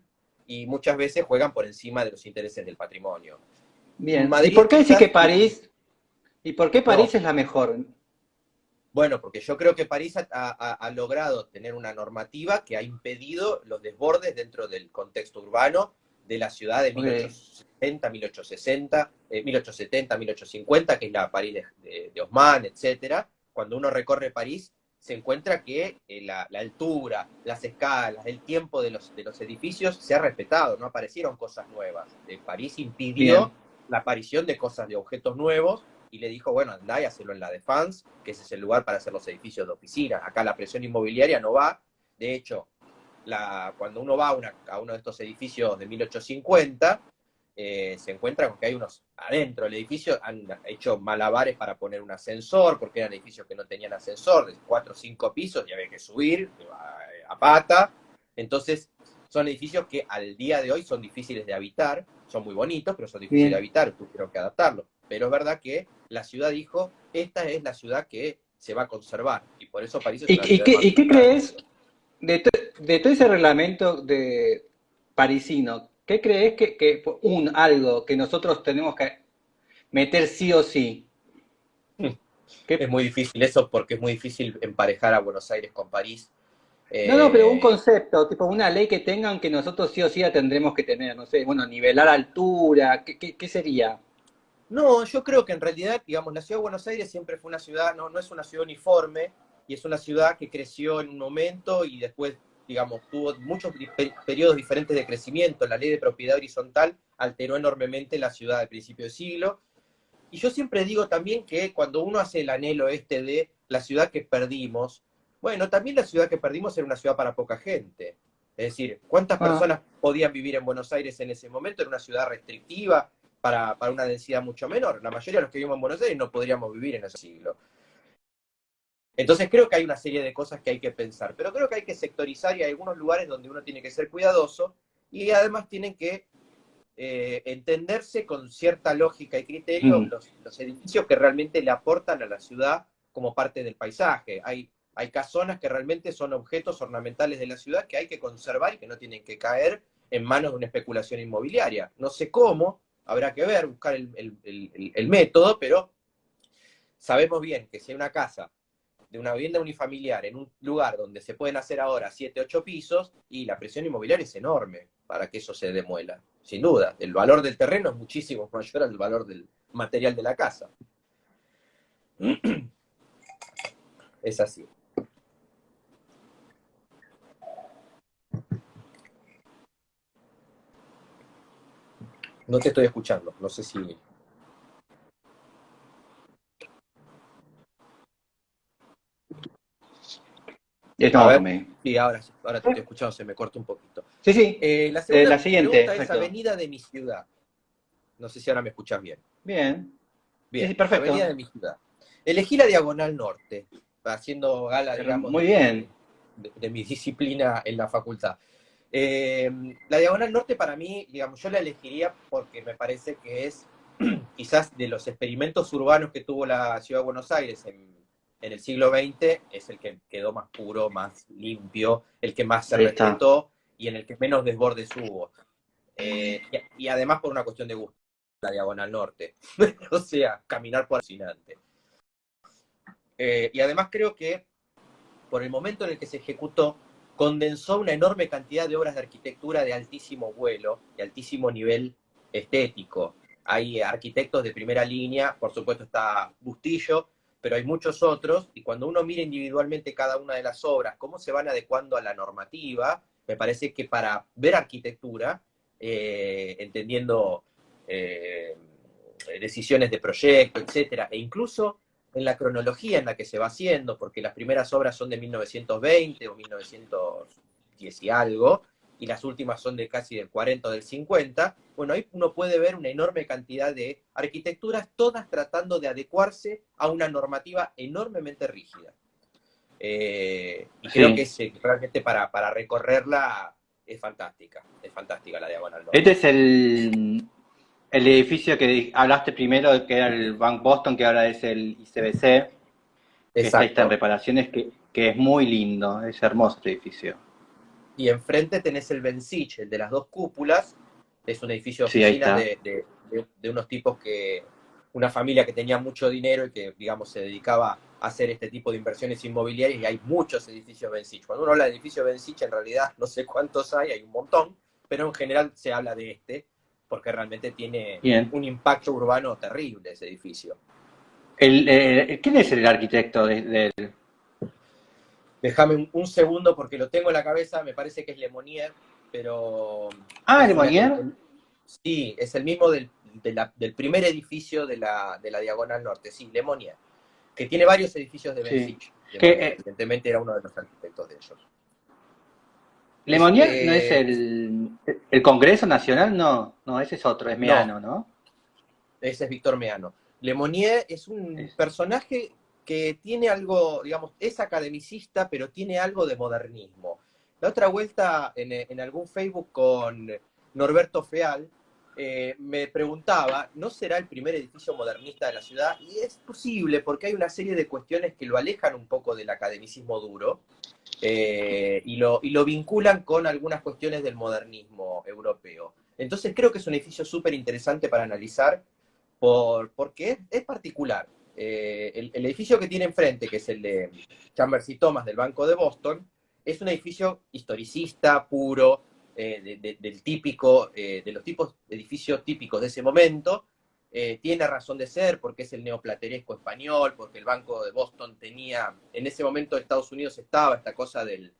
y muchas veces juegan por encima de los intereses del patrimonio. Bien. ¿Y Madrid por qué decís que quizás tiene... París? ¿Y por qué No, París es la mejor? bueno, porque yo creo que París ha logrado tener una normativa que ha impedido los desbordes dentro del contexto urbano de la ciudad de Ok, 1870, 1860, 1870, 1850, que es la París de Haussmann, etcétera. Cuando uno recorre París, se encuentra que la altura, las escalas, el tiempo de los edificios se ha respetado, no aparecieron cosas nuevas. París impidió bien, la aparición de cosas, de objetos nuevos, y le dijo, bueno, andá y hacelo en la Défense, que ese es el lugar para hacer los edificios de oficina. Acá la presión inmobiliaria no va. De hecho, cuando uno va a uno de estos edificios de 1850, se encuentra con que hay unos adentro del edificio, han hecho malabares para poner un ascensor, porque eran edificios que no tenían ascensor, de 4 o 5 pisos, y había que subir a pata. Entonces, son edificios que al día de hoy son difíciles de habitar, son muy bonitos, pero son difíciles de bien. habitar, tuvieron que adaptarlo. Pero es verdad que la ciudad dijo, esta es la ciudad que se va a conservar, y por eso París es una ¿Y ciudad qué, más y qué visitada. crees de todo ese reglamento de parisino? ¿Qué crees que algo que nosotros tenemos que meter sí o sí? Es ¿Qué? muy difícil eso porque es muy difícil emparejar a Buenos Aires con París. No, no, pero un Eh, concepto, tipo una ley que tengan que nosotros sí o sí la tendremos que tener, no sé, bueno, nivelar altura, ¿qué sería? no, yo creo que en realidad, digamos, la ciudad de Buenos Aires siempre fue una ciudad, no es una ciudad uniforme, y es una ciudad que creció en un momento y después, digamos, tuvo muchos periodos diferentes de crecimiento. La ley de propiedad horizontal alteró enormemente la ciudad al principio del siglo. Y yo siempre digo también que cuando uno hace el anhelo este de la ciudad que perdimos, bueno, también la ciudad que perdimos era una ciudad para poca gente. Es decir, ¿cuántas Ah, personas podían vivir en Buenos Aires en ese momento? Era una ciudad restrictiva para una densidad mucho menor. La mayoría de los que vivimos en Buenos Aires no podríamos vivir en ese siglo. Entonces creo que hay una serie de cosas que hay que pensar, pero creo que hay que sectorizar y hay algunos lugares donde uno tiene que ser cuidadoso y además tienen que entenderse con cierta lógica y criterio mm, los edificios que realmente le aportan a la ciudad como parte del paisaje. Hay casonas que realmente son objetos ornamentales de la ciudad que hay que conservar y que no tienen que caer en manos de una especulación inmobiliaria. No sé cómo, habrá que ver, buscar el método, pero sabemos bien que si hay una casa de una vivienda unifamiliar en un lugar donde se pueden hacer ahora 7 8 pisos, y la presión inmobiliaria es enorme para que eso se demuela. Sin duda, el valor del terreno es muchísimo mayor al valor del material de la casa. Es así. No te estoy escuchando, no sé si... A ver, enorme. sí, ahora te estoy escuchando, se me corta un poquito. Sí, sí, La la segunda siguiente, pregunta es exacto. Avenida de mi ciudad. No sé si ahora me escuchas bien. Bien, sí, Bien, sí, Avenida perfecto. de mi ciudad. Elegí la Diagonal Norte, haciendo gala, digamos, Muy bien. de mi disciplina en la facultad. Eh, la Diagonal Norte para mí, digamos, yo la elegiría porque me parece que es quizás de los experimentos urbanos que tuvo la ciudad de Buenos Aires en el siglo XX, es el que quedó más puro, más limpio, el que más se Ahí está. respetó y en el que menos desbordes hubo. Y además por una cuestión de gusto, la Diagonal Norte. O sea, caminar por alucinante. Y además creo que por el momento en el que se ejecutó, condensó una enorme cantidad de obras de arquitectura de altísimo vuelo, de altísimo nivel estético. Hay arquitectos de primera línea, por supuesto está Bustillo, pero hay muchos otros, y cuando uno mira individualmente cada una de las obras, cómo se van adecuando a la normativa, me parece que para ver arquitectura, entendiendo eh, decisiones de proyecto, etcétera, e incluso en la cronología en la que se va haciendo, porque las primeras obras son de 1920 o 1910 y algo, y las últimas son de casi del 40 o del 50, bueno, ahí uno puede ver una enorme cantidad de arquitecturas, todas tratando de adecuarse a una normativa enormemente rígida. Y creo que Sí. es, realmente para recorrerla es fantástica la Diagonal Este Norte. es el edificio que hablaste primero, que era el Bank Boston, que ahora es el ICBC, que está en Exacto. reparaciones, que es muy lindo, es hermoso este edificio. Y enfrente tenés el Bensich, el de las dos cúpulas, es un edificio de Sí, ahí oficinas está. de unos tipos una familia que tenía mucho dinero y que, digamos, se dedicaba a hacer este tipo de inversiones inmobiliarias, y hay muchos edificios Bensich. Cuando uno habla de edificios Bensich, en realidad no sé cuántos hay un montón, pero en general se habla de este, porque realmente tiene Bien. un impacto urbano terrible ese edificio. ¿Quién es el arquitecto Déjame un segundo porque lo tengo en la cabeza, me parece que es Lemonnier, pero Ah, es Le Monnier? sí, es el mismo del primer edificio de la Diagonal Norte, sí, Lemonnier, que tiene varios edificios de Sí. Bensich. Que, Lemonnier, evidentemente era uno de los arquitectos de ellos. Le Es, Monnier no es el Congreso Nacional, no, no, ese es otro, es no, Meano, ¿no? ese es Víctor Meano. Lemonnier es un Es- personaje que tiene algo, digamos, es academicista, pero tiene algo de modernismo. La otra vuelta en algún Facebook con Norberto Feal, me preguntaba, ¿no será el primer edificio modernista de la ciudad? Y es posible, porque hay una serie de cuestiones que lo alejan un poco del academicismo duro, y lo vinculan con algunas cuestiones del modernismo europeo. Entonces creo que es un edificio súper interesante para analizar porque es particular. El edificio que tiene enfrente, que es el de Chambers y Thomas del Banco de Boston, es un edificio historicista, puro, del típico, de los tipos de edificios típicos de ese momento. Tiene razón de ser porque es el neoplateresco español, porque el Banco de Boston tenía, en ese momento Estados Unidos estaba esta cosa del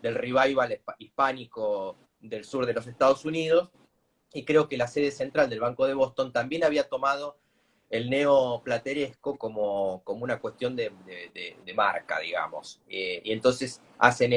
revival hispánico del sur de los Estados Unidos, y creo que la sede central del Banco de Boston también había tomado el neoplateresco como una cuestión de marca, digamos. Y entonces hacen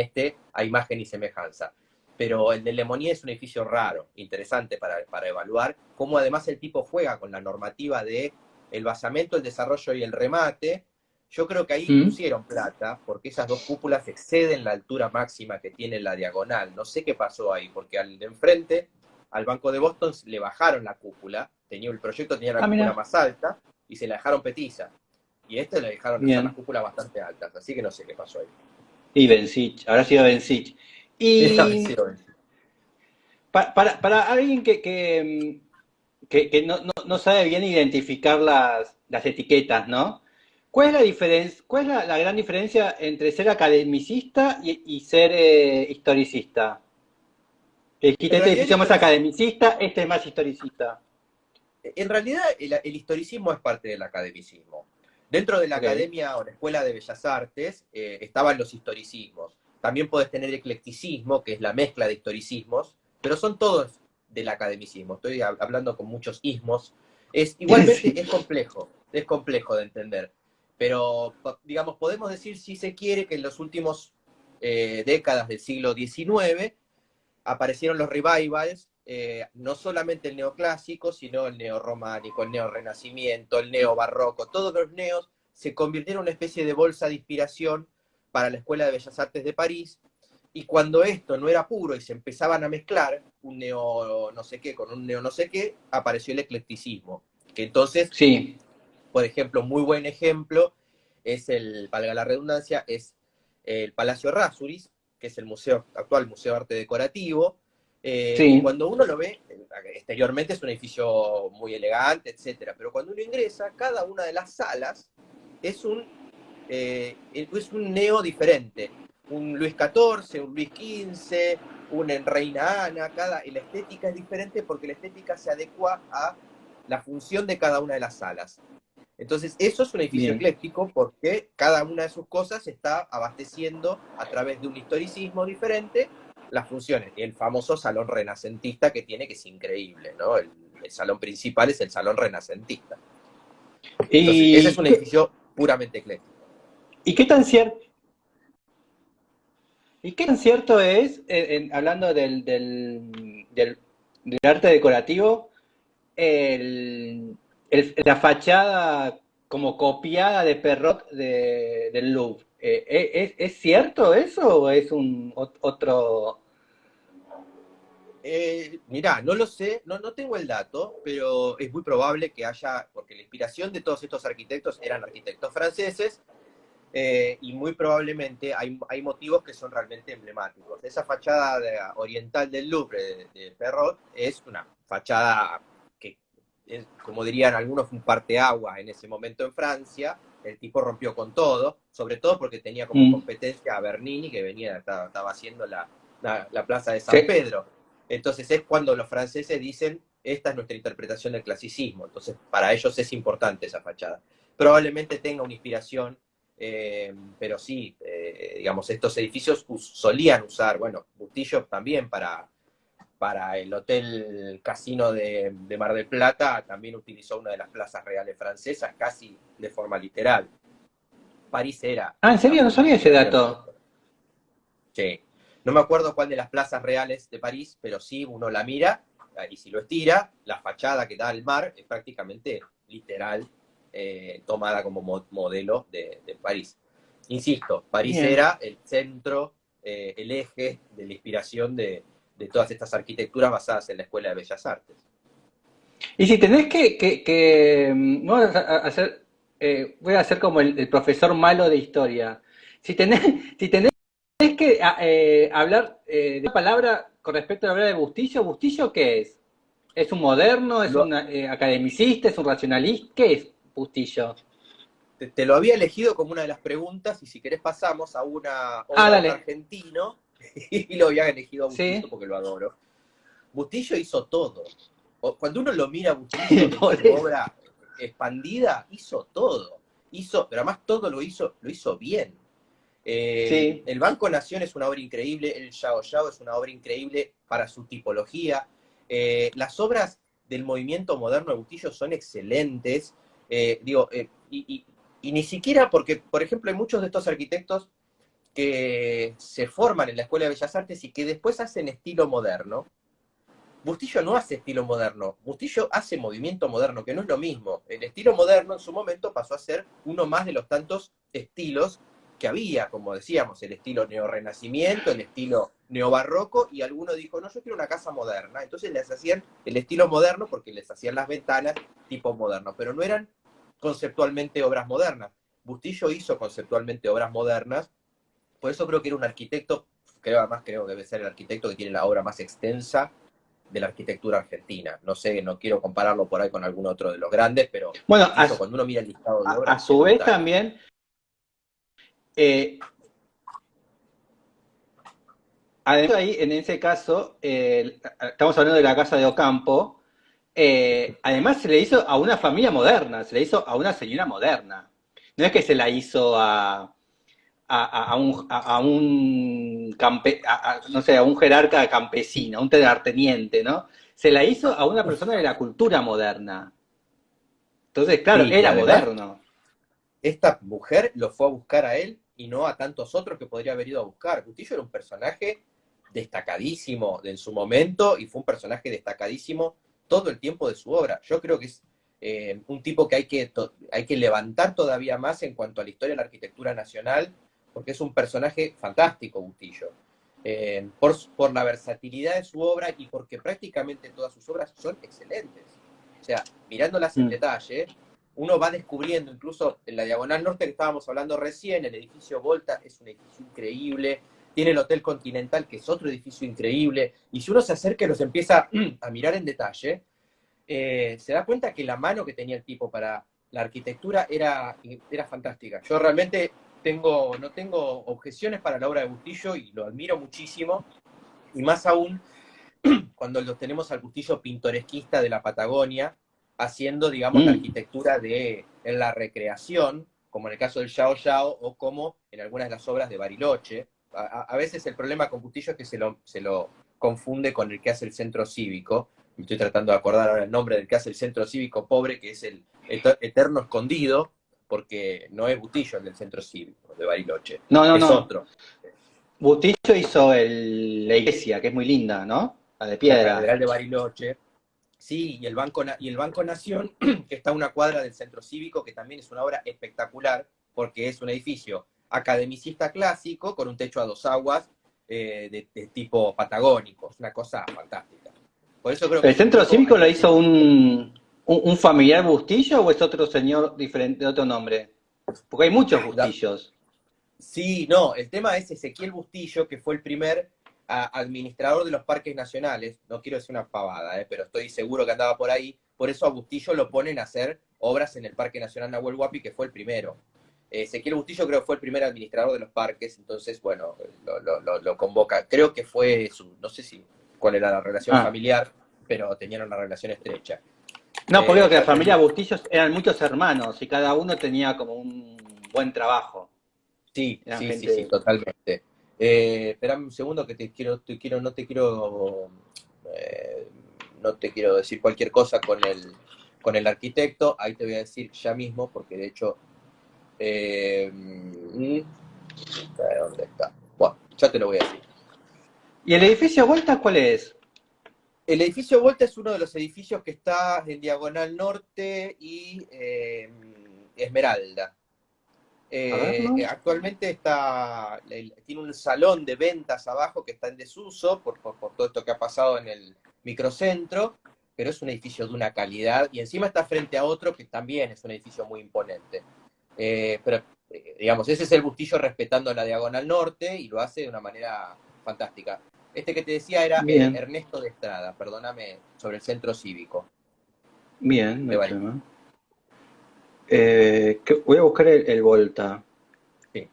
a imagen y semejanza. Pero el de Lemonnier es un edificio raro, interesante para evaluar, cómo además el tipo juega con la normativa de el basamento, el desarrollo y el remate. Yo creo que ahí ¿Mm? pusieron plata, porque esas dos cúpulas exceden la altura máxima que tiene la diagonal. No sé qué pasó ahí, porque al de enfrente, al Banco de Boston, le bajaron la cúpula, el proyecto tenía la Ah, cúpula mira, más alta, y se la dejaron petiza. Y le dejaron hacer las bien. cúpulas bastante altas, así que no sé qué pasó ahí. Y Bensich, habrá sido Bensich. Esa Y versión. para alguien que no sabe bien identificar las etiquetas, ¿no? ¿Cuál es la diferencia, cuál es la gran diferencia entre ser academicista y ser historicista? Que dijiste, En este realidad edificio es más academicista, este es más historicista. el historicismo es parte del academicismo. Dentro de la Ok. academia o la escuela de bellas artes estaban los historicismos. También podés tener eclecticismo, que es la mezcla de historicismos, pero son todos del academicismo. Estoy hablando con muchos ismos. Igualmente Sí. es complejo de entender. Pero, digamos, podemos decir, si se quiere, que en los últimos décadas del siglo XIX aparecieron los revivals, no solamente el neoclásico, sino el neorrománico, el neorrenacimiento, el neobarroco. Todos los neos se convirtieron en una especie de bolsa de inspiración para la Escuela de Bellas Artes de París. Y cuando esto no era puro y se empezaban a mezclar un neo no sé qué con un neo no sé qué, apareció el eclecticismo. Que entonces, Sí, por ejemplo, muy buen ejemplo es valga la redundancia, es el Palacio Errázuriz, que es el actual Museo de Arte Decorativo, y sí. cuando uno lo ve, exteriormente es un edificio muy elegante, etcétera, pero cuando uno ingresa, cada una de las salas es un neo diferente, un Luis XIV, un Luis XV, un en Reina Ana, la estética es diferente porque la estética se adecua a la función de cada una de las salas. Entonces, eso es un edificio Bien. ecléctico porque cada una de sus cosas está abasteciendo a través de un historicismo diferente las funciones. Y el famoso salón renacentista que tiene, que es increíble, ¿no? El salón principal es el salón renacentista. Entonces, ese es ¿Y un qué, edificio puramente ecléctico. y qué tan cierto, y qué tan cierto es, hablando del arte decorativo, la fachada como copiada de Perrot del Louvre? ¿Es cierto eso o es otro? Mirá, no lo sé, no tengo el dato, pero es muy probable que haya, porque la inspiración de todos estos arquitectos eran arquitectos franceses, y muy probablemente hay motivos que son realmente emblemáticos. Esa fachada oriental del Louvre de Perrot es una fachada que como dirían algunos, fue un parteaguas en ese momento en Francia. El tipo rompió con todo, sobre todo porque tenía como competencia a Bernini, que estaba haciendo la Plaza de San Sí. Pedro. Entonces es cuando los franceses dicen, esta es nuestra interpretación del clasicismo. Entonces para ellos es importante esa fachada. Probablemente tenga una inspiración, pero sí, digamos, estos edificios solían usar, bueno, Bustillo también para el Hotel Casino de Mar del Plata, también utilizó una de las plazas reales francesas, casi de forma literal. París era Ah, ¿en una serio? No fuente de sabía ese inspiración en dato. esto. Sí. No me acuerdo cuál de las plazas reales de París, pero sí uno la mira y si lo estira, la fachada que da al mar es prácticamente literal, tomada como modelo de París. Insisto, París Bien. era el centro, el eje de la inspiración de todas estas arquitecturas basadas en la Escuela de Bellas Artes. Y si tenés vamos a hacer, voy a hacer como el profesor malo de historia. Si tenés, si tenés que hablar de una palabra con respecto a la obra de Bustillo, ¿Bustillo qué es? ¿Es un moderno? ¿Es Lo, un academicista? ¿Es un racionalista? ¿Qué es Bustillo? te lo había elegido como una de las preguntas y si querés pasamos a una Ah, obra de un dale. argentino y lo había elegido a Bustillo Sí, porque lo adoro. Bustillo hizo todo. Cuando uno lo mira a Bustillo en por su eso. obra expandida, hizo todo. Pero además todo lo hizo bien. Sí. El Banco Nación es una obra increíble, el Yao Yao es una obra increíble para su tipología. Las obras del movimiento moderno de Bustillo son excelentes. Y ni siquiera porque, por ejemplo, hay muchos de estos arquitectos que se forman en la Escuela de Bellas Artes y que después hacen estilo moderno. Bustillo no hace estilo moderno, Bustillo hace movimiento moderno, que no es lo mismo. El estilo moderno en su momento pasó a ser uno más de los tantos estilos que había, como decíamos, el estilo neorrenacimiento, el estilo neobarroco, y alguno dijo, no, yo quiero una casa moderna. Entonces les hacían el estilo moderno porque les hacían las ventanas tipo moderno, pero no eran conceptualmente obras modernas. Bustillo hizo conceptualmente obras modernas, por eso creo que era un arquitecto, creo que debe ser el arquitecto que tiene la obra más extensa de la arquitectura argentina. No sé, no quiero compararlo por ahí con algún otro de los grandes, pero Bueno, Bustillo, cuando uno mira el listado de a obras, es su vez brutal. también, eh, además ahí, en ese caso, estamos hablando de la casa de Ocampo, además se le hizo a una familia moderna, se le hizo a una señora moderna. No es que se la hizo no sé, a un jerarca campesino, a un terrateniente, ¿no? Se la hizo a una persona de la cultura moderna. Entonces, claro, Sí, y era además, moderno. esta mujer lo fue a buscar a él y no a tantos otros que podría haber ido a buscar. Bustillo era un personaje destacadísimo en su momento y fue un personaje destacadísimo todo el tiempo de su obra. Yo creo que es un tipo que hay que levantar todavía más en cuanto a la historia de la arquitectura nacional, porque es un personaje fantástico, Bustillo. Por la versatilidad de su obra y porque prácticamente todas sus obras son excelentes. O sea, mirándolas en Mm. detalle, uno va descubriendo, incluso en la Diagonal Norte que estábamos hablando recién, el edificio Volta es un edificio increíble, tiene el Hotel Continental, que es otro edificio increíble, y si uno se acerca y los empieza a mirar en detalle, se da cuenta que la mano que tenía el tipo para la arquitectura era fantástica. Yo realmente no tengo objeciones para la obra de Bustillo y lo admiro muchísimo, y más aún cuando los tenemos al Bustillo pintoresquista de la Patagonia, haciendo, digamos, la Mm. arquitectura en la recreación, como en el caso del Yao Yao, o como en algunas de las obras de Bariloche. A veces el problema con Bustillo es que se lo confunde con el que hace el centro cívico. Me estoy tratando de acordar ahora el nombre del que hace el centro cívico pobre, que es el Eterno Escondido, porque no es Bustillo el del centro cívico de Bariloche, No, no, es no. otro. Bustillo hizo la iglesia, que es muy linda, ¿no? La de La piedra. Catedral de Bariloche. Sí, y el Banco Nación, que está a una cuadra del Centro Cívico, que también es una obra espectacular, porque es un edificio academicista clásico con un techo a dos aguas de tipo patagónico. Es una cosa fantástica. Por eso creo que ¿El es un centro tipo, hay cívico que lo decir, hizo un familiar Bustillo o es otro señor diferente, de otro nombre? Porque hay muchos Bustillos. sí, no, el tema es Ezequiel Bustillo, que fue el primer administrador de los parques nacionales. No quiero decir una pavada, pero estoy seguro que andaba por ahí. por eso a Bustillo lo ponen a hacer obras en el Parque Nacional Nahuel Huapi, que fue el primero. Ezequiel Bustillo creo que fue el primer administrador de los parques, entonces, bueno, lo convoca. Creo que fue no sé cuál era la relación familiar, pero tenían una relación estrecha. No, porque la familia Bustillos eran muchos hermanos y cada uno tenía como un buen trabajo. Sí, sí, totalmente. Esperame un segundo que no te quiero decir cualquier cosa con el arquitecto. Ahí te voy a decir ya mismo, porque de hecho, ¿dónde está? Bueno, ya te lo voy a decir. ¿Y el edificio Vuelta cuál es? El edificio Volta es uno de los edificios que está en Diagonal Norte y Esmeralda. A ver, ¿no? Actualmente tiene un salón de ventas abajo que está en desuso por todo esto que ha pasado en el microcentro, pero es un edificio de una calidad y encima está frente a otro que también es un edificio muy imponente. Pero, digamos, ese es el Bustillo respetando la Diagonal Norte y lo hace de una manera fantástica. Este que te decía era Bien, Ernesto de Estrada, perdóname, sobre el centro cívico. bien, no De hay Bari. problema. Voy a buscar el Volta. Sí.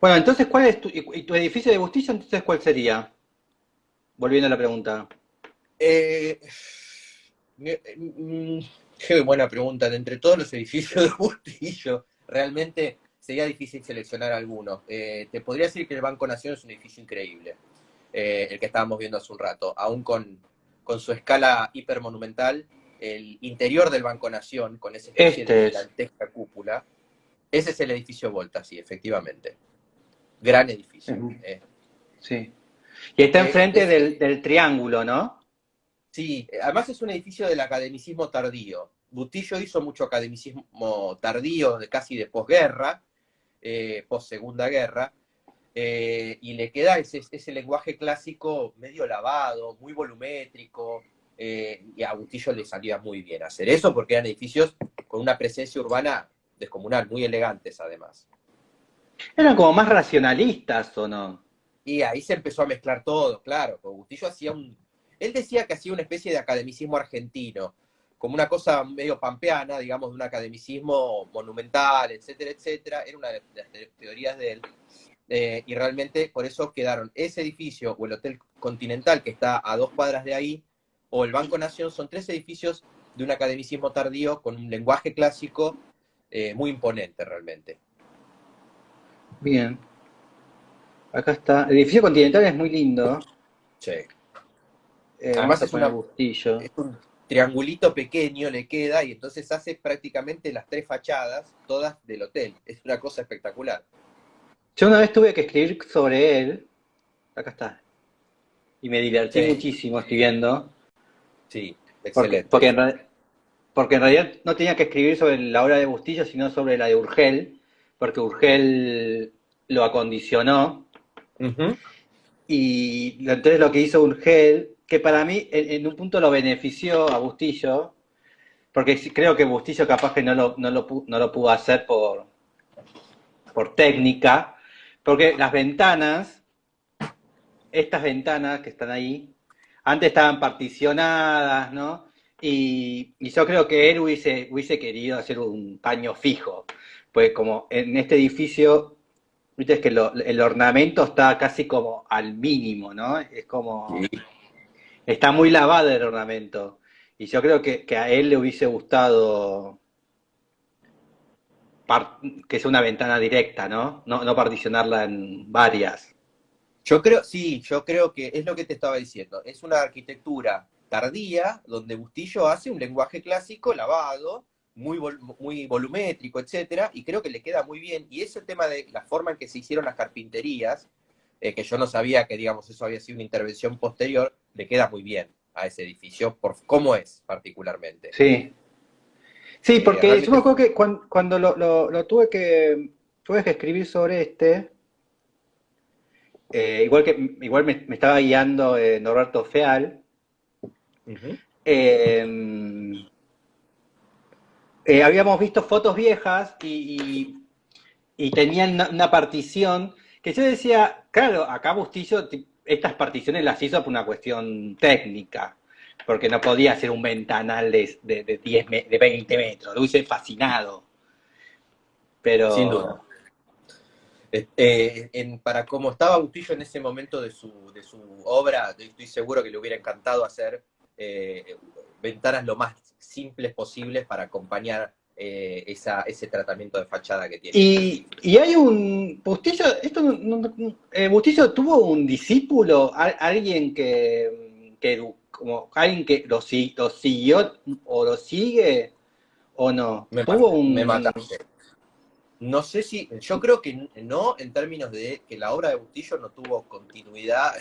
Bueno, entonces, ¿cuál es tu edificio de Bustillo? Entonces, ¿cuál sería? Volviendo a la pregunta. Eh, qué buena pregunta. De entre todos los edificios de Bustillo, realmente sería difícil seleccionar alguno. Te podría decir que el Banco Nación es un edificio increíble, el que estábamos viendo hace un rato, aún con su escala hipermonumental, el interior del Banco Nación, con esa especie de Este es. gigantesca cúpula, ese es el edificio Volta, sí, efectivamente. Gran edificio. Sí. Y está enfrente Es del triángulo, ¿no? Sí, además es un edificio del academicismo tardío. Bustillo hizo mucho academicismo tardío, casi de posguerra, post-segunda guerra, y le queda ese lenguaje clásico medio lavado, muy volumétrico, y a Bustillo le salía muy bien hacer eso porque eran edificios con una presencia urbana descomunal, muy elegantes además. Eran como más racionalistas, ¿o no? Y ahí se empezó a mezclar todo, claro, porque Bustillo él decía que hacía una especie de academicismo argentino, como una cosa medio pampeana, digamos, de un academicismo monumental, etcétera, etcétera, era una de las teorías de él, y realmente por eso quedaron ese edificio o el Hotel Continental, que está a 2 cuadras de ahí, o el Banco Nación, son 3 edificios de un academicismo tardío con un lenguaje clásico muy imponente realmente. Bien. Acá está. El edificio Continental es muy lindo. Sí. Vamos Además a poner Bustillo. es un triangulito pequeño le queda y entonces hace prácticamente las 3 fachadas, todas del hotel. Es una cosa espectacular. Yo una vez tuve que escribir sobre él. Acá está. Y me divertí Sí, muchísimo escribiendo. sí, Porque, excelente. porque, en, re- porque en realidad no tenía que escribir sobre la obra de Bustillo, sino sobre la de Urgel. Porque Urgel lo acondicionó. Ujú. Y entonces lo que hizo Urgel, que para mí en un punto lo benefició a Bustillo, porque creo que Bustillo capaz que no lo pudo hacer por técnica, porque las ventanas, estas ventanas que están ahí, antes estaban particionadas, ¿no? Y yo creo que él hubiese querido hacer un paño fijo, pues como en este edificio, viste es que el ornamento está casi como al mínimo, ¿no? Es como, Sí. está muy lavado el ornamento. Y yo creo que a él le hubiese gustado que sea una ventana directa, ¿no? No particionarla en varias. Yo creo que es lo que te estaba diciendo. Es una arquitectura tardía donde Bustillo hace un lenguaje clásico lavado, muy volumétrico, etcétera, y creo que le queda muy bien. Y ese tema de la forma en que se hicieron las carpinterías, que yo no sabía que, digamos, eso había sido una intervención posterior, le queda muy bien a ese edificio, por cómo es particularmente. Sí, sí, porque yo me Realmente, acuerdo que cuando tuve que escribir sobre este, igual me estaba guiando Norberto Feal, ujú. eh, habíamos visto fotos viejas y tenían una partición que yo decía, claro, acá Bustillo estas particiones las hizo por una cuestión técnica, porque no podía hacer un ventanal de 10 de 20 metros, lo hubiese fascinado, Sin duda. pero... Para cómo estaba Bustillo en ese momento de su obra, estoy seguro que le hubiera encantado hacer ventanas lo más simples posibles para acompañar ese tratamiento de fachada que tiene. Y hay un... Bustillo, esto Bustillo tuvo un discípulo, alguien como alguien que lo siguió o lo sigue o no. Tuvo Me un... mataste. No sé si, yo creo que no, en términos de que la obra de Bustillo no tuvo continuidad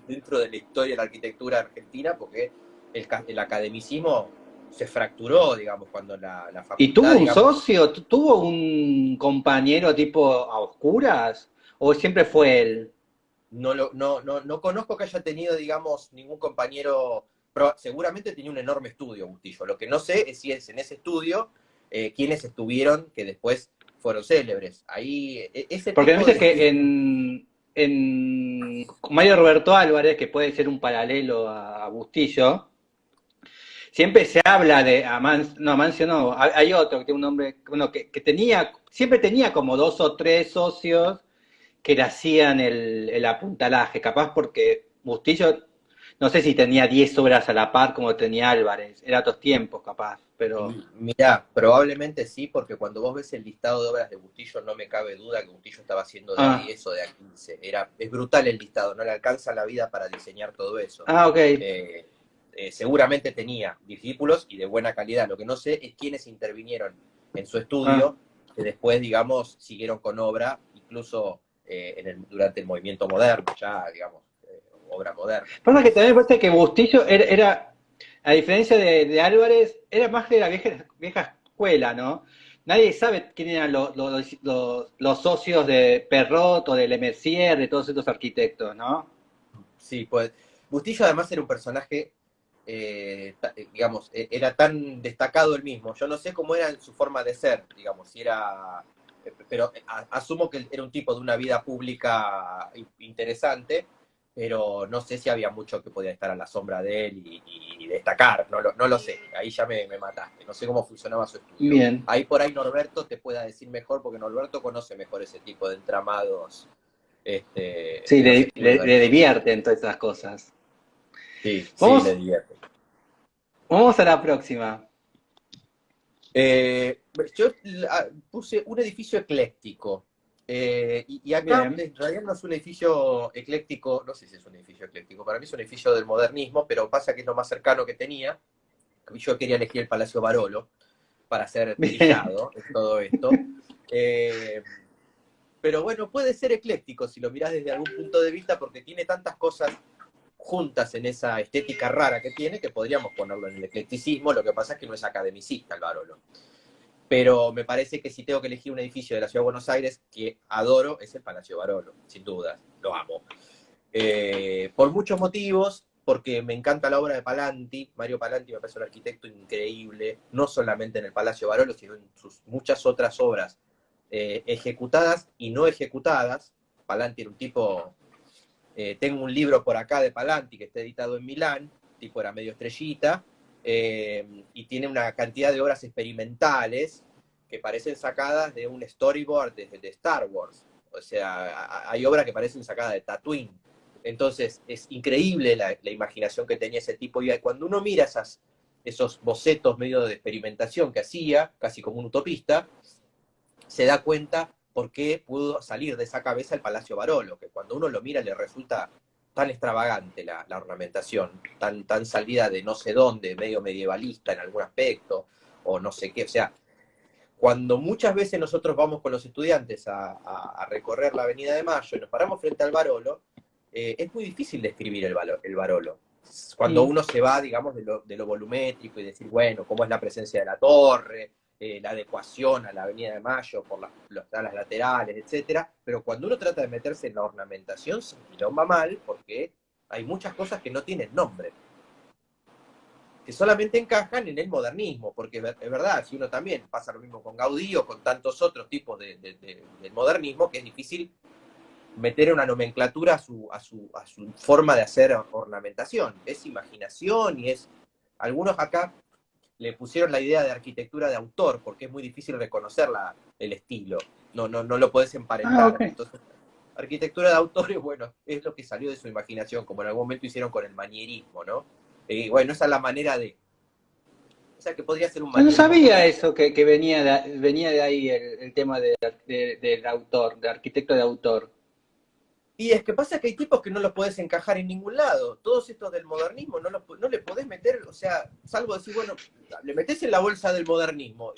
dentro de la historia de la arquitectura argentina, porque el academicismo se fracturó, digamos, cuando la ¿Y tuvo facultad, un digamos, socio? ¿Tuvo un compañero tipo a oscuras? ¿O siempre fue él? no conozco que haya tenido, digamos, ningún compañero, pero seguramente tenía un enorme estudio Bustillo. Lo que no sé es si es en ese estudio quienes estuvieron que después fueron célebres. Ahí, ese Porque tipo viste que de... en Mario Roberto Álvarez, que puede ser un paralelo a Bustillo, siempre se habla de no, Amancio no, hay otro que tiene un nombre, bueno, que tenía, siempre tenía como dos o tres socios que le hacían el apuntalaje, capaz porque Bustillo, no sé si tenía 10 obras a la par como tenía Álvarez, era otros tiempos capaz, pero... Mirá, probablemente sí, porque cuando vos ves el listado de obras de Bustillo, no me cabe duda que Bustillo estaba haciendo de a Ah, 10 o de a 15. Es brutal el listado, no le alcanza la vida para diseñar todo eso. ok. Eh, Seguramente tenía discípulos y de buena calidad. Lo que no sé es quiénes intervinieron en su Ah. estudio, que después, digamos, siguieron con obra, incluso durante el movimiento moderno, ya, digamos, obra moderna. Pasa que también me parece que Bustillo a diferencia de Álvarez, era más de la vieja escuela, ¿no? Nadie sabe quién eran los socios de Perrot o de Le Mercier, de todos estos arquitectos, ¿no? Sí, pues Bustillo además era un personaje, digamos, era tan destacado él mismo. Yo no sé cómo era en su forma de ser, digamos, si era, pero asumo que era un tipo de una vida pública interesante, pero no sé si había mucho que podía estar a la sombra de él y destacar, no lo sé, ahí ya me mataste, no sé cómo funcionaba su estudio. Bien. Ahí por ahí Norberto te pueda decir mejor, porque Norberto conoce mejor ese tipo de entramados Sí, de los estudios le arquitectónicos. divierten todas esas cosas. Sí, sí, le Vamos, divierte. vamos a la próxima. Yo puse un edificio ecléctico. Y acá Bien. en realidad no es un edificio ecléctico, no sé si es un edificio ecléctico, para mí es un edificio del modernismo, pero pasa que es lo más cercano que tenía. Yo quería elegir el Palacio Barolo para ser Bien. trillado en todo esto. Eh, pero bueno, puede ser ecléctico si lo mirás desde algún punto de vista, porque tiene tantas cosas juntas en esa estética rara que tiene, que podríamos ponerlo en el eclecticismo. Lo que pasa es que no es academicista el Barolo. Pero me parece que si tengo que elegir un edificio de la Ciudad de Buenos Aires que adoro, es el Palacio Barolo, sin duda, lo amo. Por muchos motivos, porque me encanta la obra de Palanti. Mario Palanti me parece un arquitecto increíble, no solamente en el Palacio Barolo, sino en sus muchas otras obras ejecutadas y no ejecutadas. Palanti era un tipo, tengo un libro por acá de Palanti que está editado en Milán, tipo era medio estrellita, y tiene una cantidad de obras experimentales que parecen sacadas de un storyboard de Star Wars. O sea, hay obras que parecen sacadas de Tatooine. Entonces, es increíble la imaginación que tenía ese tipo. Y cuando uno mira esos bocetos medio de experimentación que hacía, casi como un utopista, se da cuenta por qué pudo salir de esa cabeza el Palacio Barolo, que cuando uno lo mira le resulta tan extravagante la ornamentación, tan salida de no sé dónde, medio medievalista en algún aspecto, o no sé qué. O sea, cuando muchas veces nosotros vamos con los estudiantes a recorrer la Avenida de Mayo y nos paramos frente al Barolo, es muy difícil describir el Barolo. Cuando Mm. uno se va, digamos, de lo volumétrico y decir, bueno, cómo es la presencia de la torre, la adecuación a la Avenida de Mayo por las alas laterales, etcétera. Pero cuando uno trata de meterse en la ornamentación, se quilomba mal, porque hay muchas cosas que no tienen nombre, que solamente encajan en el modernismo, porque es verdad, si uno también pasa lo mismo con Gaudí o con tantos otros tipos del modernismo, que es difícil meter una nomenclatura a su forma de hacer ornamentación. Es imaginación y es Algunos acá le pusieron la idea de arquitectura de autor, porque es muy difícil reconocer el estilo. No lo podés Ah, emparentar. ok. Entonces, arquitectura de autor es, bueno, es lo que salió de su imaginación, como en algún momento hicieron con el manierismo, ¿no? Y bueno, esa es la manera de... O sea, que podría ser un Yo no manierismo sabía moderno. eso, que venía de ahí el tema del autor, de arquitecto de autor. Y es que pasa que hay tipos que no los podés encajar en ningún lado. Todos estos del modernismo no le podés meter, o sea, salvo decir, bueno, le metés en la bolsa del modernismo.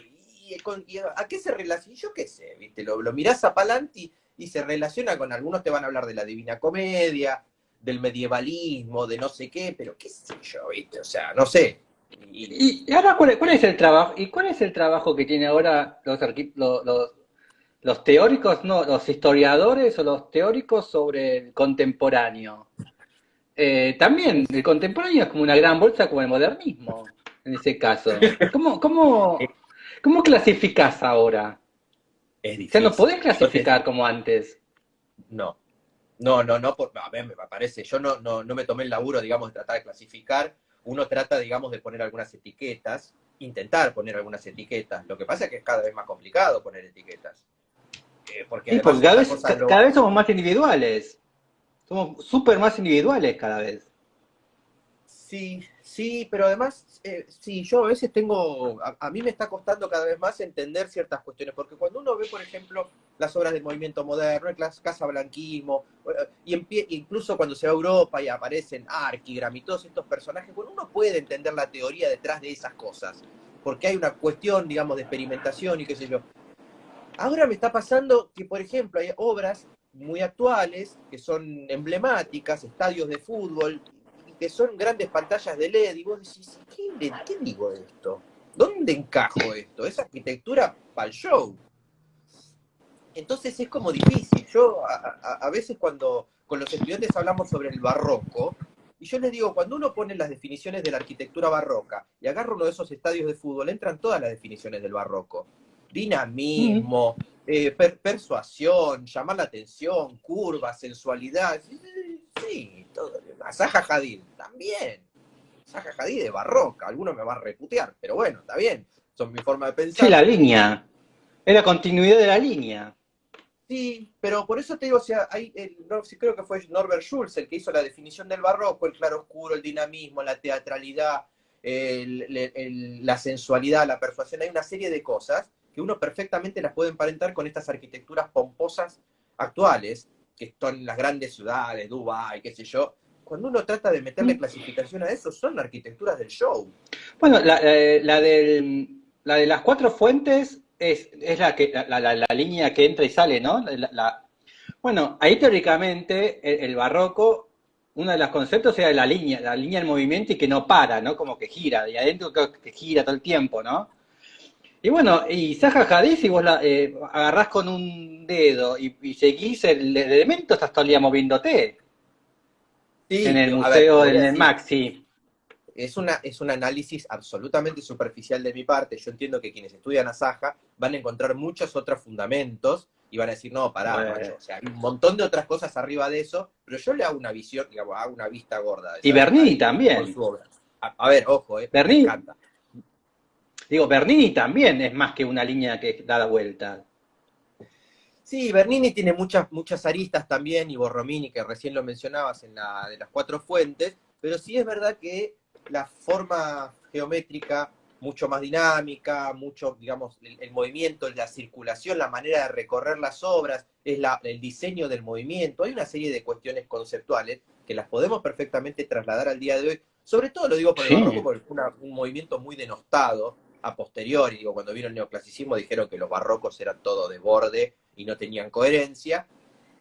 ¿Y a qué se relaciona? Yo qué sé, ¿viste? Lo mirás a Palanti y se relaciona con algunos, te van a hablar de la Divina Comedia, del medievalismo, de no sé qué, pero qué sé yo, ¿viste? O sea, no sé. Y ahora, ¿cuál es el trabajo? ¿Y cuál es el trabajo que tienen ahora los teóricos, no, los historiadores o los teóricos sobre el contemporáneo? También, el contemporáneo es como una gran bolsa como el modernismo, en ese caso. ¿Cómo clasificás ahora? Es O sea, no difícil. podés clasificar como antes. No. No, a ver, me parece, yo no me tomé el laburo, digamos, de tratar de clasificar. Uno trata, digamos, de poner algunas etiquetas, intentar poner algunas etiquetas. Lo que pasa es que es cada vez más complicado poner etiquetas. Porque Y porque además esta cosa cada global. vez somos más individuales. Somos súper más individuales cada vez. Sí, sí, pero además, sí, yo a veces a mí me está costando cada vez más entender ciertas cuestiones, porque cuando uno ve, por ejemplo, las obras del movimiento moderno, el casablanquismo, incluso cuando se va a Europa y aparecen Arquigram y todos estos personajes, bueno, uno puede entender la teoría detrás de esas cosas, porque hay una cuestión, digamos, de experimentación y qué sé yo. Ahora me está pasando que, por ejemplo, hay obras muy actuales que son emblemáticas, estadios de fútbol, y que son grandes pantallas de LED, y vos decís, ¿qué digo de esto? ¿Dónde encajo esto? Es arquitectura para el show. Entonces es como difícil. Yo a veces cuando con los estudiantes hablamos sobre el barroco, y yo les digo, cuando uno pone las definiciones de la arquitectura barroca y agarra uno de esos estadios de fútbol, entran todas las definiciones del barroco. Mm. Dinamismo, persuasión, llamar la atención, curvas, sensualidad. Sí, todo. Zaha Hadid, también. Zaha Hadid de barroca, alguno me va a reputear, pero bueno, está bien. Son mi forma de Sí, pensar. la línea. Es la continuidad de la línea. Sí, pero por eso te digo, o sea, no, sí, creo que fue Norbert Schulz el que hizo la definición del barroco, el claroscuro, el dinamismo, la teatralidad, la sensualidad, la persuasión. Hay una serie de cosas que uno perfectamente las puede emparentar con estas arquitecturas pomposas actuales, que están en las grandes ciudades, Dubái, qué sé yo. Cuando uno trata de meterle Mm. clasificación a eso, son arquitecturas del show. Bueno, la de las cuatro fuentes es la línea que entra y sale, ¿no? Bueno, ahí teóricamente el barroco, uno de los conceptos era la línea del movimiento y que no para, ¿no? Como que gira, y adentro que gira todo el tiempo, ¿no? Y bueno, y Zaha Hadid, si vos agarrás con un dedo y seguís el elemento, estás todo el día moviéndote en Sí, el a ver, te museo, voy a en el decir, Maxi. es un análisis absolutamente superficial de mi parte. Yo entiendo que quienes estudian a Saja van a encontrar muchos otros fundamentos y van a decir, no, pará, Bueno. macho. O sea, hay un montón de otras cosas arriba de eso, pero yo le hago una visión, digamos, hago una vista gorda de Y Zaha Bernini Hadid con también. su obra. A ver, ojo, me Bernini, encanta. digo, Bernini también es más que una línea que da la vuelta. Sí, Bernini tiene muchas aristas también, y Borromini, que recién lo mencionabas en la de las cuatro fuentes, pero sí es verdad que la forma geométrica, mucho más dinámica, mucho, digamos, el movimiento, la circulación, la manera de recorrer las obras, el diseño del movimiento, hay una serie de cuestiones conceptuales que las podemos perfectamente trasladar al día de hoy. Sobre todo lo digo por el barroco, Sí. porque fue un movimiento muy denostado a posteriori. Digo, cuando vino el neoclasicismo dijeron que los barrocos eran todo de borde y no tenían coherencia.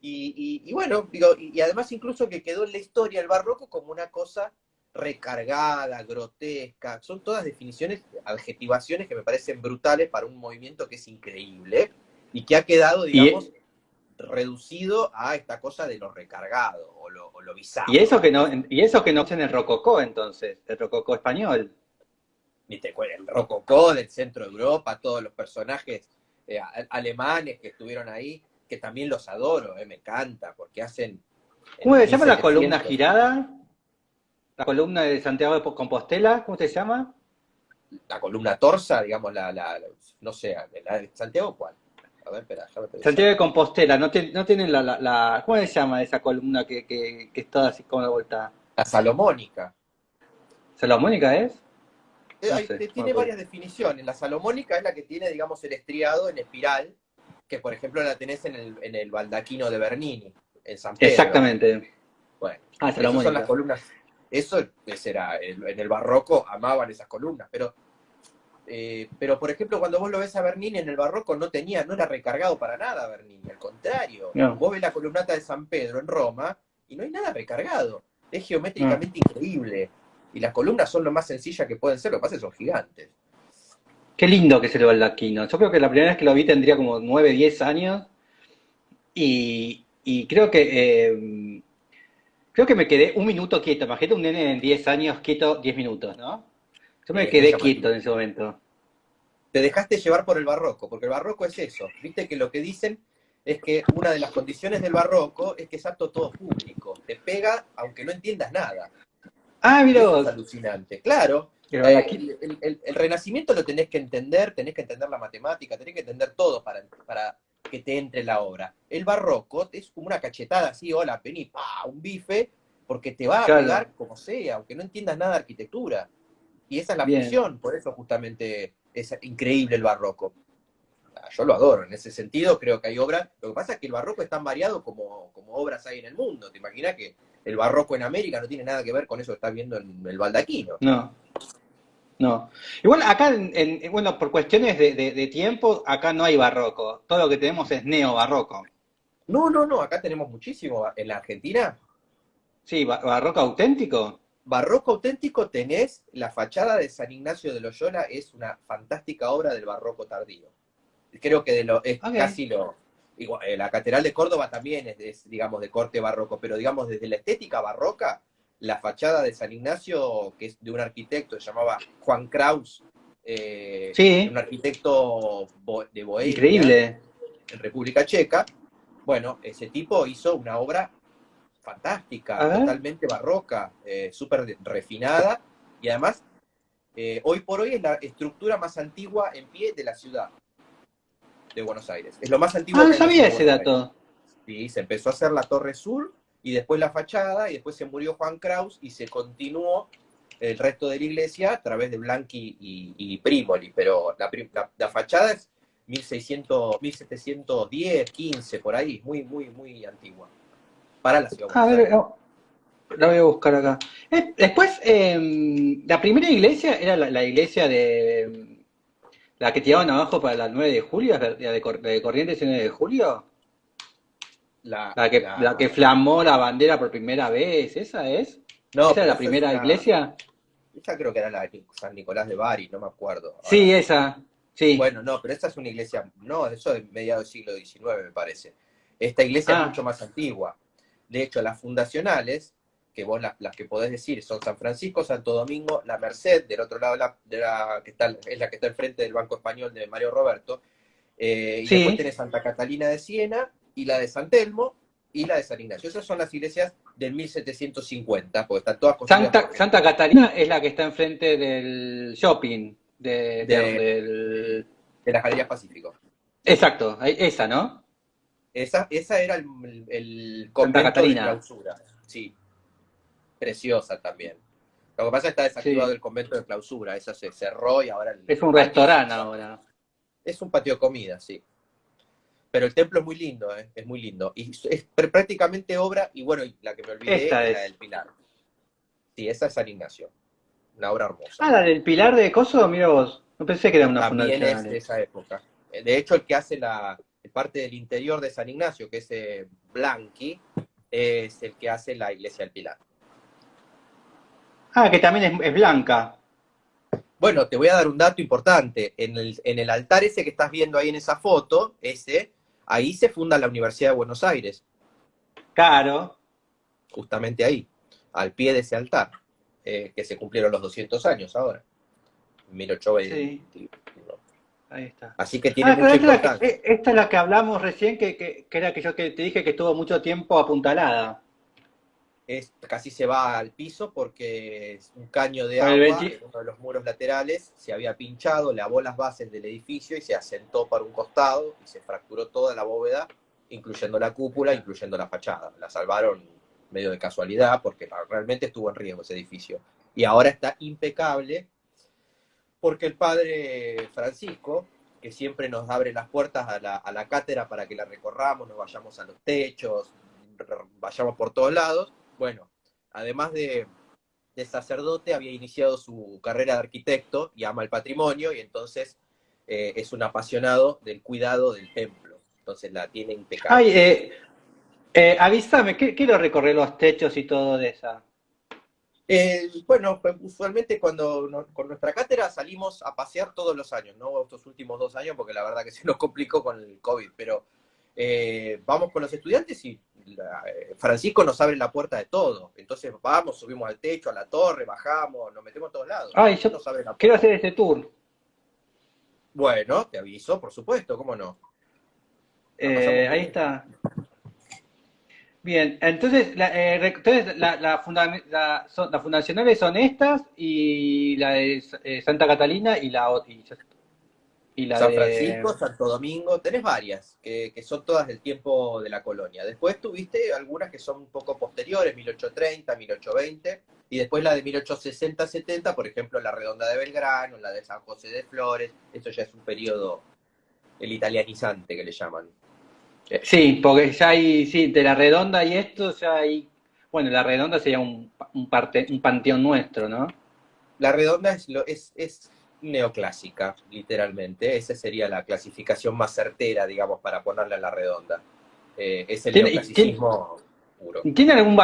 Y bueno, digo, y además incluso que quedó en la historia el barroco como una cosa recargada, grotesca. Son todas definiciones, adjetivaciones que me parecen brutales para un movimiento que es increíble y que ha quedado, digamos, Y, reducido a esta cosa de lo recargado o lo y bizarro, eso que vamos a no, decir. y eso que no es en el rococó entonces, el rococó español. ¿Viste? El rococó del centro de Europa, todos los personajes alemanes que estuvieron ahí, que también los adoro, me encanta, porque hacen ¿Cómo en se llama la columna 1700. girada? la columna de Santiago de Compostela, ¿cómo se llama? La columna torsa, digamos, no sé, la de Santiago, ¿cuál? A ver, espera, déjame pensar. Santiago de Compostela, no tienen ¿cómo se llama esa columna que es toda así como de vuelta? La salomónica. ¿Salomónica es? No sé, no me Tiene acuerdo. varias definiciones. La salomónica es la que tiene, digamos, el estriado en espiral, que por ejemplo la tenés en el baldaquino de Bernini, en San Pedro. Exactamente. Bueno, Ah, esas son las Salomónica. columnas. Eso será, en el barroco amaban esas columnas, pero por ejemplo, cuando vos lo ves a Bernini en el barroco no era recargado para nada Bernini, al contrario. No, Vos ves la columnata de San Pedro en Roma y no hay nada recargado. Es no. geométricamente increíble. Y las columnas son lo más sencillas que pueden ser, lo que pasa es que son gigantes. Qué lindo que es el baldaquino. Yo creo que la primera vez que lo vi tendría como 9 10 años y creo que me quedé un minuto quieto. Imagínate un nene de 10 años quieto 10 minutos, ¿no? Yo me Es muy quedé quieto llamativo. en ese momento. Te dejaste llevar por el barroco, porque el barroco es eso. Viste que lo que dicen es que una de las condiciones del barroco es que es apto todo público. Te pega aunque no entiendas nada. Ah, Y mira eso es vos. alucinante. Claro, El baldaquino. el Renacimiento lo tenés que entender la matemática, tenés que entender todo para que te entre la obra. El barroco es como una cachetada así, hola, vení, pa, un bife, porque te va a Claro, pegar como sea, aunque no entiendas nada de arquitectura. Y esa es la bien. función, por eso justamente es increíble el barroco. Yo lo adoro, en ese sentido creo que hay obras, lo que pasa es que el barroco es tan variado como obras hay en el mundo. ¿Te imaginas que el barroco en América no tiene nada que ver con eso que estás viendo en el baldaquino? No, no. Igual acá, bueno, por cuestiones de tiempo, acá no hay barroco. Todo lo que tenemos es neobarroco. No, no, no, acá tenemos muchísimo. En la Argentina, Sí, barroco auténtico. barroco auténtico tenés la fachada de San Ignacio de Loyola, es una fantástica obra del barroco tardío. Creo que es Ok. casi igual, la Catedral de Córdoba también digamos, de corte barroco, pero digamos, desde la estética barroca, la fachada de San Ignacio, que es de un arquitecto que se llamaba Juan Kraus, un Sí, arquitecto de Bohemia, increíble. en República Checa, bueno, ese tipo hizo una obra A fantástica, ver. totalmente barroca, súper refinada, y además, hoy por hoy es la estructura más antigua en pie de la ciudad de Buenos Aires. Es lo más Ah, antiguo no que hay en la sabía ciudad de ese Buenos Aires. dato. Sí, se empezó a hacer la Torre Sur y después la fachada y después se murió Juan Kraus y se continuó el resto de la iglesia a través de Blanqui y Primoli, pero la fachada es 1600, 1710, 15, por ahí, muy, muy, muy antigua, para la ciudad de A Buenos ver, Aires. la voy a buscar acá. Después, la primera iglesia era la iglesia de la que tiraban abajo para la 9 de julio, la de Corrientes y 9 de julio. La, La que la, flamó la bandera por primera vez, ¿esa es? no, ¿Esa es pero la eso es primera una, iglesia? esa creo que era la de San Nicolás de Bari, no me acuerdo. Ahora, Sí, esa, sí. bueno, no, pero esta es una iglesia, no, eso es mediados del siglo XIX, me parece. Esta iglesia es Ah, mucho más antigua. De hecho, las fundacionales, que vos las que podés decir, son San Francisco, Santo Domingo, La Merced, del otro lado que está, es la que está al frente del Banco Español de Mario Roberto, y después sí. tenés Santa Catalina de Siena, y la de San Telmo, y la de San Ignacio. Esas son las iglesias del 1750, porque están todas construidas por gente Santa Catarina es la que está enfrente del shopping, de, del... de las Galerías Pacífico. Exacto, esa, ¿no? Esa era el Santa convento de Catarina, clausura, sí, preciosa también. Lo que pasa es que está desactivado sí. el convento de clausura, esa se cerró y ahora Es el un patio restaurante ahora. es un patio de comida, sí. Pero el templo es muy lindo, es muy lindo. Y es prácticamente obra, y bueno, la que me olvidé Esta es la del es. Pilar. Sí, esa es San Ignacio, una obra hermosa. Ah, la del Pilar de Coso, mira vos. No pensé que era una También es de fundacional. esa época. De hecho, el que hace la parte del interior de San Ignacio, que es Blanqui, es el que hace la iglesia del Pilar. Ah, que también es blanca. Bueno, te voy a dar un dato importante. En el altar ese que estás viendo ahí en esa foto, ahí se funda la Universidad de Buenos Aires, Caro. justamente ahí, al pie de ese altar, que se cumplieron los 200 años ahora, Sí, 1821. ahí está. Así que tiene Ah, pero mucha importancia. esta es la que hablamos recién, que era que yo que te dije que estuvo mucho tiempo apuntalada. casi se va al piso porque un caño de Con el agua 20. en uno de los muros laterales se había pinchado, lavó las bases del edificio y se asentó para un costado y se fracturó toda la bóveda, incluyendo la cúpula, incluyendo la fachada. La salvaron medio de casualidad porque realmente estuvo en riesgo ese edificio. Y ahora está impecable porque el padre Francisco, que siempre nos abre las puertas a la cátedra para que la recorramos, nos vayamos a los techos, vayamos por todos lados, bueno, además de sacerdote, había iniciado su carrera de arquitecto y ama el patrimonio, y entonces es un apasionado del cuidado del templo. Entonces la tiene Ay, impecable. avísame, quiero recorrer los techos y todo de esa. Bueno, pues, usualmente con nuestra cátedra salimos a pasear todos los años, no estos últimos 2 años, porque la verdad que se nos complicó con el COVID, pero vamos con los estudiantes y Francisco nos abre la puerta de todo. Entonces vamos, subimos al techo, a la torre, bajamos, nos metemos a todos lados. Ay, Él yo nos abre la quiero puerta. hacer este tour. Bueno, te aviso, por supuesto, ¿cómo no? La pasamos muy Ahí bien. está. Bien, entonces, las fundacionales son estas y la de Santa Catalina y la San de... Francisco, Santo Domingo, tenés varias, que son todas del tiempo de la colonia. Después tuviste algunas que son un poco posteriores, 1830, 1820, y después la de 1860-70, por ejemplo, la Redonda de Belgrano, la de San José de Flores, eso ya es un periodo, el italianizante que le llaman. Sí, porque ya hay, sí, de la redonda y esto ya hay... Bueno, la redonda sería un panteón nuestro, ¿no? La Redonda es neoclásica, literalmente, esa sería la clasificación más certera, digamos, para ponerla en la Redonda. Es el ¿Tiene, y tiene, neoclasicismo puro. ¿Tiene algún...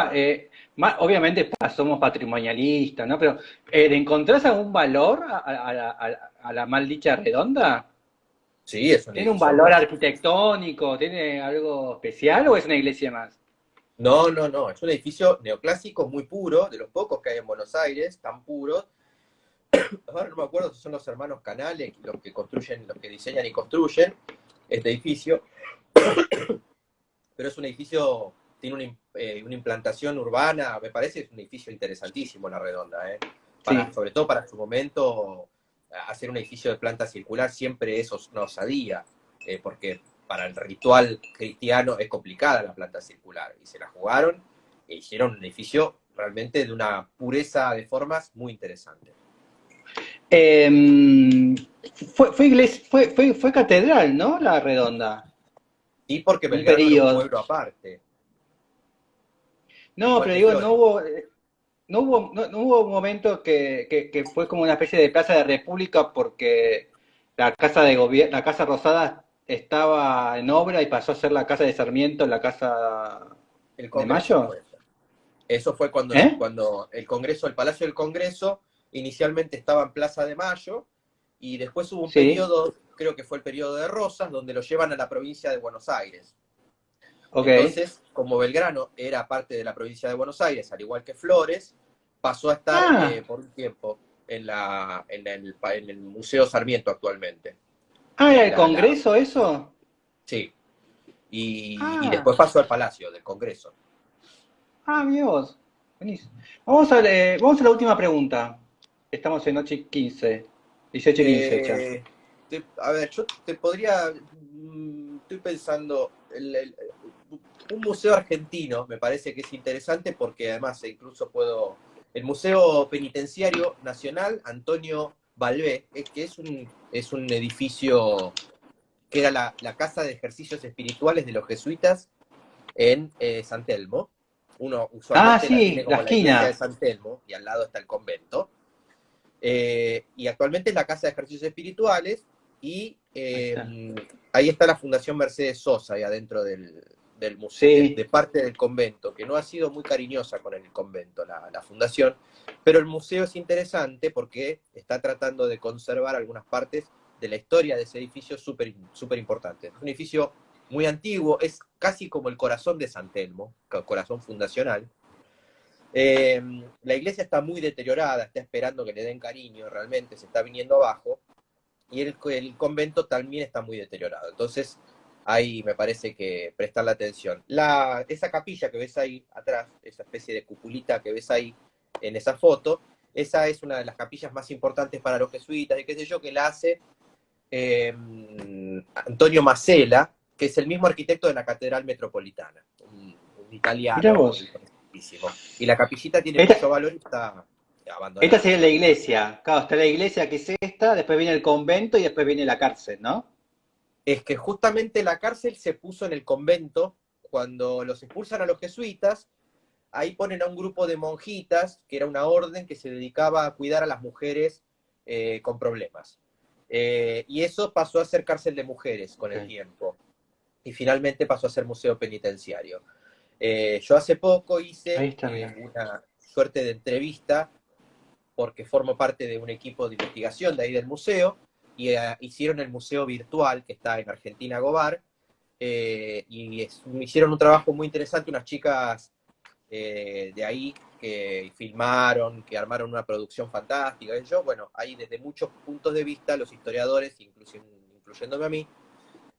obviamente somos patrimonialistas, ¿no? Pero ¿le encontrás algún valor a la mal dicha redonda? Sí, es un ¿Tiene un edificio valor hermoso. arquitectónico? ¿Tiene algo especial o es una iglesia más? No, no, no, es un edificio neoclásico muy puro, de los pocos que hay en Buenos Aires, tan puros. Ahora no me acuerdo si son los hermanos Canales los que construyen, los que diseñan y construyen este edificio, pero es un edificio, tiene una implantación urbana, me parece, es un edificio interesantísimo La Redonda, ¿eh? Sí. Sobre todo para su momento, hacer un edificio de planta circular siempre es una osadía, porque para el ritual cristiano es complicada la planta circular, y se la jugaron e hicieron un edificio realmente de una pureza de formas muy interesante. Eh, fue catedral, ¿no? La redonda. Y porque Un Belgrano era un periodo. pueblo aparte, No, igual pero que digo, no Flores. hubo, no hubo un momento que fue como una especie de plaza de república porque la casa de gobierno, la Casa Rosada estaba en obra y pasó a ser la casa de Sarmiento, la casa El de Congreso Mayo. fue eso. Eso fue ¿Eh? cuando el Congreso, el Palacio del Congreso, inicialmente estaba en Plaza de Mayo, y después hubo un Sí, periodo, creo que fue el periodo de Rosas, donde lo llevan a la provincia de Buenos Aires. ok. Entonces, como Belgrano era parte de la provincia de Buenos Aires, al igual que Flores, pasó a estar Ah, por un tiempo en el Museo Sarmiento actualmente. ¿Era Y el Congreso eso? sí, y Ah, después pasó al Palacio del Congreso. mira vos. Buenísimo. Vamos a la última pregunta. Estamos en 8:15, 18:15 ya. A ver, yo te podría, estoy pensando, un museo argentino me parece que es interesante porque además incluso el Museo Penitenciario Nacional Antonio Balbé, que es un edificio que era la casa de ejercicios espirituales de los jesuitas en San Telmo. Uno Ah, usualmente la tiene sí, la como la iglesia de esquina. San Telmo y al lado está el convento. Y actualmente es la Casa de Ejercicios Espirituales, y Ahí está. ahí está la Fundación Mercedes Sosa, ahí adentro del museo, de Sí. parte del convento, que no ha sido muy cariñosa con el convento, la fundación, pero el museo es interesante porque está tratando de conservar algunas partes de la historia de ese edificio súper super importante. Es un edificio muy antiguo, es casi como el corazón de San Telmo, corazón fundacional. La iglesia está muy deteriorada, está esperando que le den cariño, realmente se está viniendo abajo, y el convento también está muy deteriorado. Entonces, ahí me parece que prestarle atención. Esa capilla que ves ahí atrás, esa especie de cupulita que ves ahí en esa foto, esa es una de las capillas más importantes para los jesuitas, y qué sé yo, que la hace Antonio Masella, que es el mismo arquitecto de la Catedral Metropolitana, un Mira italiano vos. interesantísimo. Y la capillita tiene Esta, mucho valor y está esta abandonada. sería la iglesia. Claro, está la iglesia que es esta, después viene el convento y después viene la cárcel, ¿no? Es que justamente la cárcel se puso en el convento cuando los expulsan a los jesuitas. Ahí ponen a un grupo de monjitas, que era una orden que se dedicaba a cuidar a las mujeres con problemas. Y eso pasó a ser cárcel de mujeres con el Okay. tiempo. Y finalmente pasó a ser museo penitenciario. Yo hace poco Ahí hice está, mira. una suerte de entrevista porque formo parte de un equipo de investigación de ahí del museo, y hicieron el museo virtual que está en Argentina Gobar, hicieron un trabajo muy interesante unas chicas de ahí que filmaron, que armaron una producción fantástica. Y yo, bueno, ahí desde muchos puntos de vista, los historiadores, incluyéndome a mí,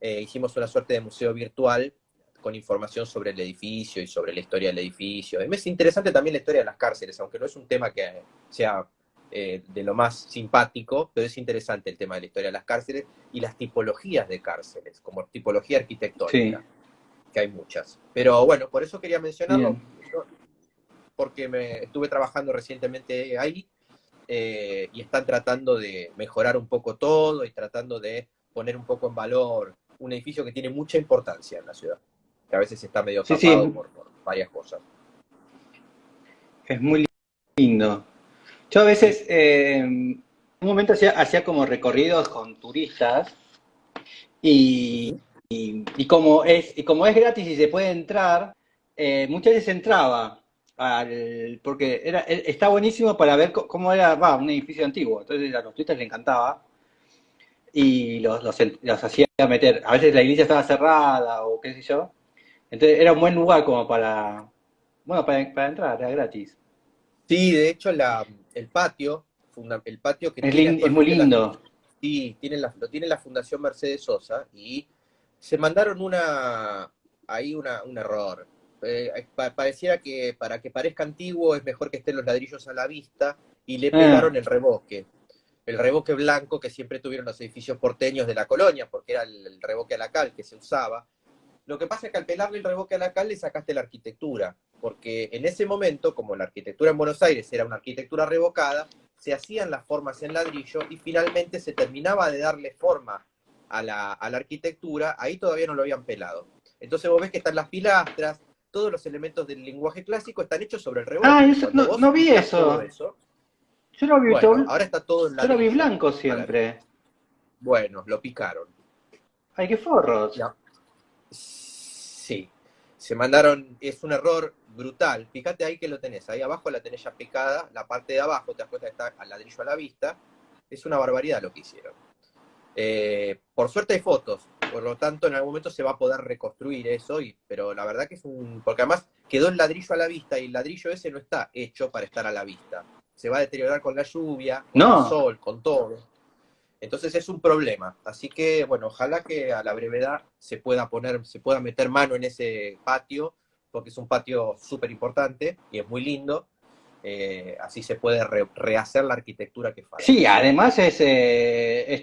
hicimos una suerte de museo virtual con información sobre el edificio y sobre la historia del edificio. Es interesante también la historia de las cárceles, aunque no es un tema que sea de lo más simpático, pero es interesante el tema de la historia de las cárceles y las tipologías de cárceles, como tipología Sí, arquitectónica, que hay muchas. Pero bueno, por eso quería mencionarlo, bien. porque estuve trabajando recientemente ahí, y están tratando de mejorar un poco todo y tratando de poner un poco en valor un edificio que tiene mucha importancia en la ciudad, que a veces está medio Sí, sí, tapado por varias cosas. es muy lindo. Yo a Sí. veces, en un momento hacía como recorridos con turistas y, Ujú. y como es gratis y se puede entrar, muchas veces entraba porque está buenísimo para ver cómo era, un edificio antiguo. Entonces a los turistas les encantaba y los hacía meter. A veces la iglesia estaba cerrada o qué sé yo. Entonces era un buen lugar como para entrar, era gratis. Sí, de hecho el patio que tiene Es muy actualmente lindo. sí, lo tiene la Fundación Mercedes Sosa, y se mandaron un error. Pareciera que para que parezca antiguo es mejor que estén los ladrillos a la vista, y le Ah, pegaron el revoque blanco que siempre tuvieron los edificios porteños de la colonia, porque era el revoque a la cal que se usaba. Lo que pasa es que al pelarle el revoque a la cal le sacaste la arquitectura, porque en ese momento, como la arquitectura en Buenos Aires era una arquitectura revocada, se hacían las formas en ladrillo y finalmente se terminaba de darle forma a la arquitectura, ahí todavía no lo habían pelado. Entonces vos ves que están las pilastras, todos los elementos del lenguaje clásico están hechos sobre el revoque. eso, Cuando no, vos no vi picás todo eso. eso, Yo lo vi bueno, todo, ahora está todo en yo lo vi ladrillo blanco a la vista. siempre. Bueno, lo picaron. Ay, qué forros. No. Sí, se mandaron, es un error brutal. Fíjate ahí que lo tenés, ahí abajo la tenés ya picada, la parte de abajo, te das cuenta que está al ladrillo a la vista. Es una barbaridad lo que hicieron. Por suerte hay fotos, por lo tanto en algún momento se va a poder reconstruir eso, pero la verdad que porque además quedó el ladrillo a la vista y el ladrillo ese no está hecho para estar a la vista. Se va a deteriorar con la lluvia, con el No. sol, con todo. Entonces es un problema. Así que, bueno, ojalá que a la brevedad se pueda meter mano en ese patio, porque es un patio súper importante y es muy lindo. Así se puede rehacer la arquitectura que falta, Sí, ¿sí? además es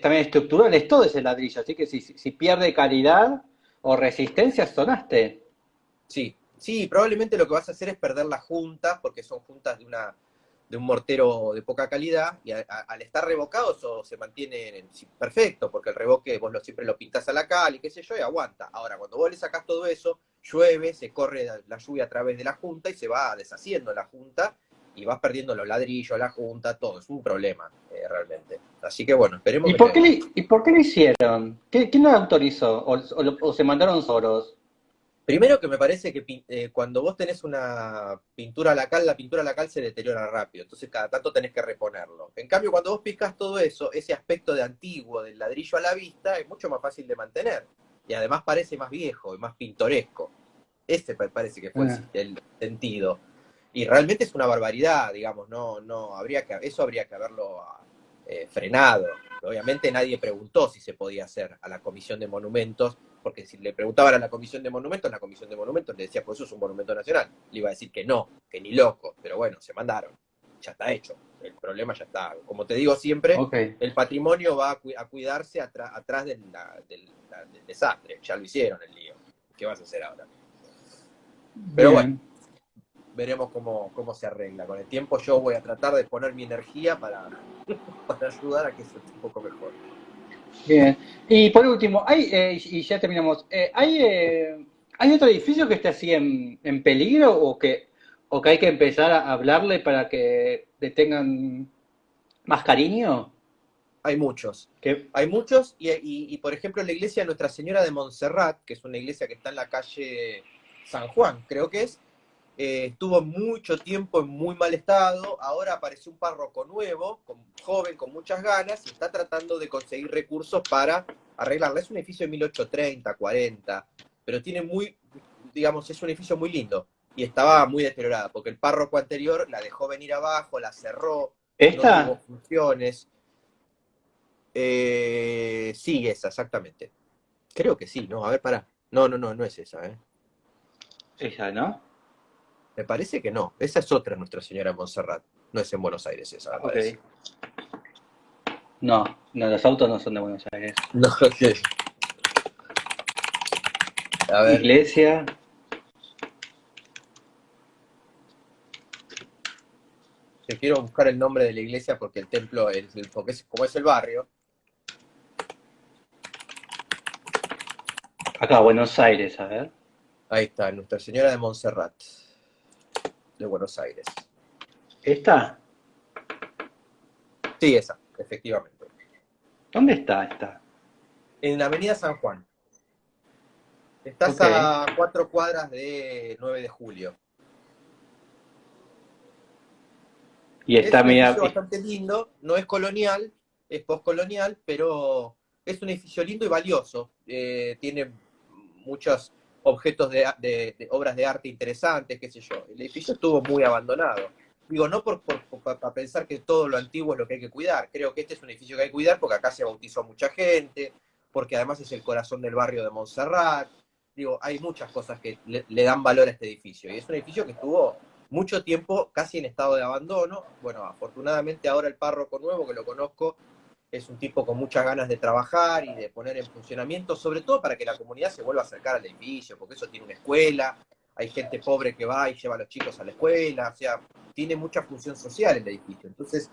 también estructural, es todo ese ladrillo. Así que si pierde calidad o resistencia, sonaste. Sí, sí, probablemente lo que vas a hacer es perder la junta, porque son juntas de un mortero de poca calidad, y al estar revocado eso se mantiene perfecto, porque el revoque siempre lo pintas a la cal y qué sé yo, y aguanta. Ahora, cuando vos le sacás todo eso, llueve, se corre la lluvia a través de la junta y se va deshaciendo la junta, y vas perdiendo los ladrillos, la junta, todo. Es un problema, realmente. Así que bueno, esperemos ¿Y que por qué le, lo hicieron? ¿Quién lo autorizó? ¿O se mandaron solos? Primero que me parece que cuando vos tenés una pintura a la cal, la pintura a la cal se deteriora rápido, entonces cada tanto tenés que reponerlo. En cambio, cuando vos picás todo eso, ese aspecto de antiguo del ladrillo a la vista es mucho más fácil de mantener. Y además parece más viejo y más pintoresco. Ese parece que fue Ah. el sentido. Y realmente es una barbaridad, digamos, eso habría que haberlo frenado. Obviamente nadie preguntó si se podía hacer a la Comisión de Monumentos, porque si le preguntaban a la Comisión de Monumentos, la Comisión de Monumentos le decía, pues eso es un monumento nacional. Le iba a decir que no, que ni loco, pero bueno, se mandaron. Ya está hecho, el problema ya está. Como te digo siempre, Ok, el patrimonio va a cuidarse atrás del desastre. Ya lo hicieron el lío. ¿Qué vas a hacer ahora? Pero bueno, bien. veremos cómo se arregla. Con el tiempo yo voy a tratar de poner mi energía para ayudar a que eso esté un poco mejor. Bien. Y por último, y ya terminamos, ¿hay otro edificio que esté así en peligro o que hay que empezar a hablarle para que le tengan más cariño? Hay muchos. Que, Hay muchos y, por ejemplo, la iglesia de Nuestra Señora de Montserrat, que es una iglesia que está en la calle San Juan, creo que es, estuvo mucho tiempo en muy mal estado, ahora apareció un párroco nuevo, joven, con muchas ganas, y está tratando de conseguir recursos para arreglarla. Es un edificio de 1830, 40, pero tiene digamos, es un edificio muy lindo, y estaba muy deteriorada, porque el párroco anterior la dejó venir abajo, la cerró, no tuvo ¿esta? funciones. Sí, esa, exactamente. Creo que sí, ¿no? A ver, pará. No, no, no, no es esa, ¿eh? Esa, ¿no? Me parece que no. Esa es otra Nuestra Señora de Montserrat. No es en Buenos Aires esa, me Ok. parece. No, no, los autos no son de Buenos Aires. No, ok. A ver, Iglesia. te quiero buscar el nombre de la iglesia porque el templo, porque como es el barrio. Acá, Buenos Aires, a ver. Ahí está, Nuestra Señora de Montserrat, de Buenos Aires. ¿Esta? Sí, esa, efectivamente. ¿Dónde está esta? En la Avenida San Juan. Estás Ok. a 4 cuadras de 9 de julio. Y Es está un media. edificio bastante lindo, no es colonial, es postcolonial, pero es un edificio lindo y valioso. Tiene muchos objetos de obras de arte interesantes, qué sé yo. El edificio estuvo muy abandonado. Digo, no para pensar que todo lo antiguo es lo que hay que cuidar. Creo que este es un edificio que hay que cuidar porque acá se bautizó mucha gente, porque además es el corazón del barrio de Montserrat. Digo, hay muchas cosas que le dan valor a este edificio. Y es un edificio que estuvo mucho tiempo casi en estado de abandono. Bueno, afortunadamente ahora el párroco nuevo, que lo conozco, es un tipo con muchas ganas de trabajar y de poner en funcionamiento, sobre todo para que la comunidad se vuelva a acercar al edificio, porque eso tiene una escuela, hay gente pobre que va y lleva a los chicos a la escuela, o sea, tiene mucha función social el edificio. Entonces,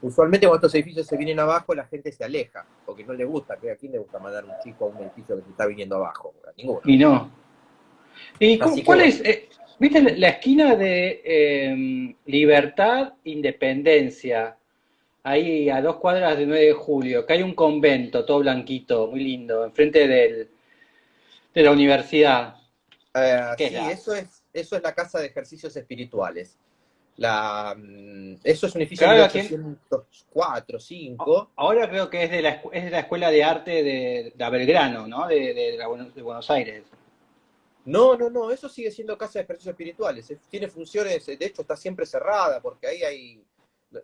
usualmente cuando estos edificios se vienen abajo, la gente se aleja, porque no le gusta. ¿A quién le gusta mandar un chico a un edificio que se está viniendo abajo? A ninguno. Y no. ¿Y Así que cuál bueno. es? ¿Viste la esquina de Libertad, Independencia? Ahí a 2 cuadras de 9 de julio, que hay un convento todo blanquito, muy lindo, enfrente de la universidad. ¿Qué es Sí, eso es la Casa de Ejercicios Espirituales. Eso es un edificio de Claro, 1804, 5. ahora creo que es de la Escuela de Arte de Belgrano, ¿no? De Buenos Aires. No, no, no, eso sigue siendo Casa de Ejercicios Espirituales. Tiene funciones, de hecho está siempre cerrada, porque ahí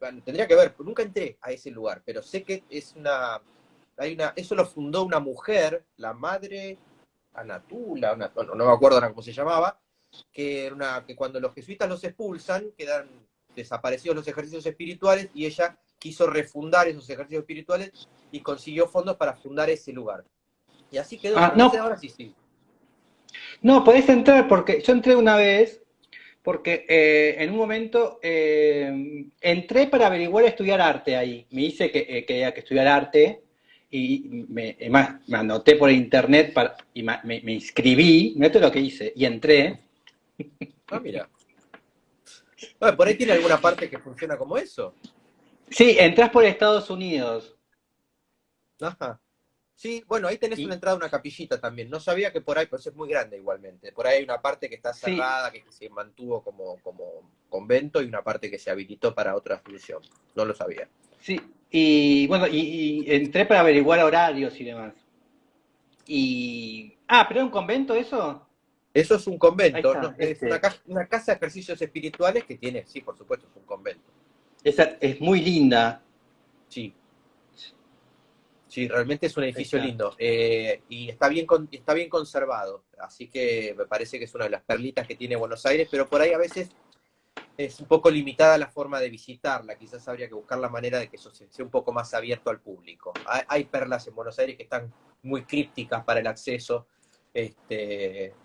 bueno, tendría que ver, nunca entré a ese lugar, pero sé que eso lo fundó una mujer, la madre Anatula, no me acuerdo ahora cómo se llamaba, que cuando los jesuitas los expulsan, quedan desaparecidos los ejercicios espirituales, y ella quiso refundar esos ejercicios espirituales y consiguió fondos para fundar ese lugar. Y así quedó, Ah, pero no sé no, ahora si sí. no, podés entrar porque yo entré una vez, porque en un momento entré para averiguar estudiar arte ahí. Me hice que había que estudiar arte y además, me anoté por internet y me inscribí, no esto es lo que hice, y entré. Ah, mira. Bueno, por ahí tiene alguna parte que funciona como eso. Sí, entras por Estados Unidos. Ajá. Sí, bueno, ahí tenés una Y entrada a una capillita también. No sabía que por ahí, pero eso es muy grande igualmente. Por ahí hay una parte que está sí, cerrada, que se mantuvo como convento, y una parte que se habilitó para otra función. No lo sabía. sí. Y bueno, y entré para averiguar horarios y demás. ¿Pero era un convento eso? Eso es un Ahí convento, está, es una casa de ejercicios espirituales que tiene, sí, por supuesto, es un convento. Esa es muy linda. Sí, Sí, realmente es un edificio Está. lindo y está bien conservado, así que me parece que es una de las perlitas que tiene Buenos Aires, pero por ahí a veces es un poco limitada la forma de visitarla, quizás habría que buscar la manera de que eso sea un poco más abierto al público. Hay perlas en Buenos Aires que están muy crípticas para el acceso,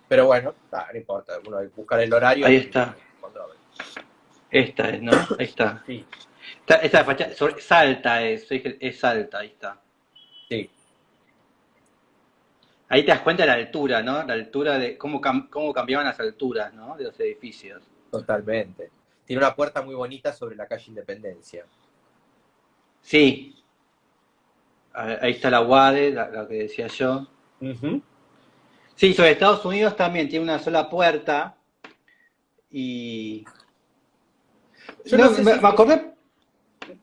pero bueno, no importa, uno hay que buscar el horario Ahí y está. cuando abren. Esta es, ¿no? Ahí está. Sí, Esta sí, sí, fachada, Salta es Salta, ahí está. sí, Ahí te das cuenta de la altura, ¿no? La altura de cómo cambiaban las alturas, ¿no? De los edificios. totalmente. Tiene una puerta muy bonita sobre la calle Independencia. Sí, ahí está la UADE, lo que decía yo. Ujú. Sí, sobre Estados Unidos también tiene una sola puerta y... Yo no No, sé me si acordé,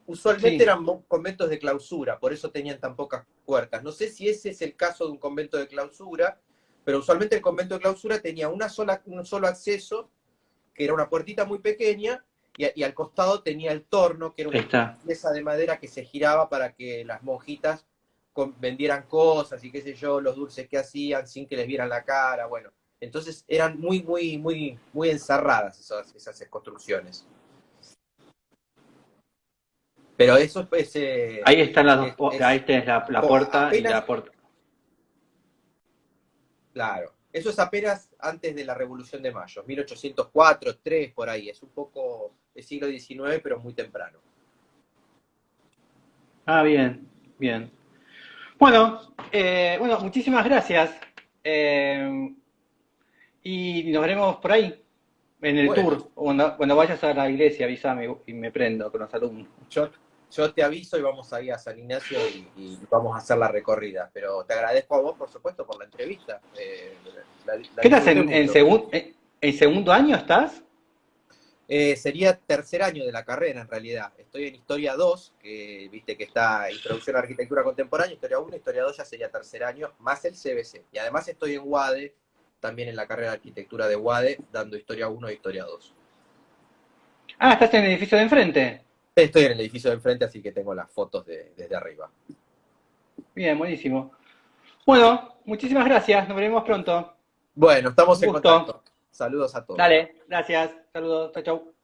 usualmente sí, eran conventos de clausura, por eso tenían tan pocas puertas. No sé si ese es el caso de un convento de clausura, pero usualmente el convento de clausura tenía un solo acceso, que era una puertita muy pequeña, y al costado tenía el torno, que era ahí una está. pieza de madera que se giraba para que las monjitas vendieran cosas y qué sé yo, los dulces que hacían sin que les vieran la cara, bueno. Entonces eran muy encerradas esas construcciones. Pero eso Ahí están las dos, ahí es tenés la puerta y apenas, la puerta. claro, eso es apenas antes de la Revolución de Mayo, 1804, 3, por ahí, es un poco del siglo XIX, pero muy temprano. Ah, bien, bien. Bueno, bueno, muchísimas gracias. Y nos veremos por ahí, en el Bueno, tour. Cuando vayas a la iglesia, avísame y me prendo con los alumnos. yo, yo te aviso y vamos a ir a San Ignacio y vamos a hacer la recorrida, pero te agradezco a vos, por supuesto, por la entrevista, la ¿Qué estás disfruté mucho. en segundo año estás? Sería tercer año de la carrera en realidad. Estoy en Historia 2, que viste que está Introducción a la Arquitectura Contemporánea, Historia 1, Historia 2 ya sería tercer año, más el CBC. Y además estoy en UADE, también en la carrera de Arquitectura de UADE, dando Historia 1 e Historia 2. Ah, estás en el edificio de enfrente. Estoy en el edificio de enfrente, así que tengo las fotos desde arriba. Bien, buenísimo. Bueno, muchísimas gracias. Nos veremos pronto. Bueno, Un estamos en gusto. contacto. Saludos a todos. Dale, gracias. Saludos. Chau, chau.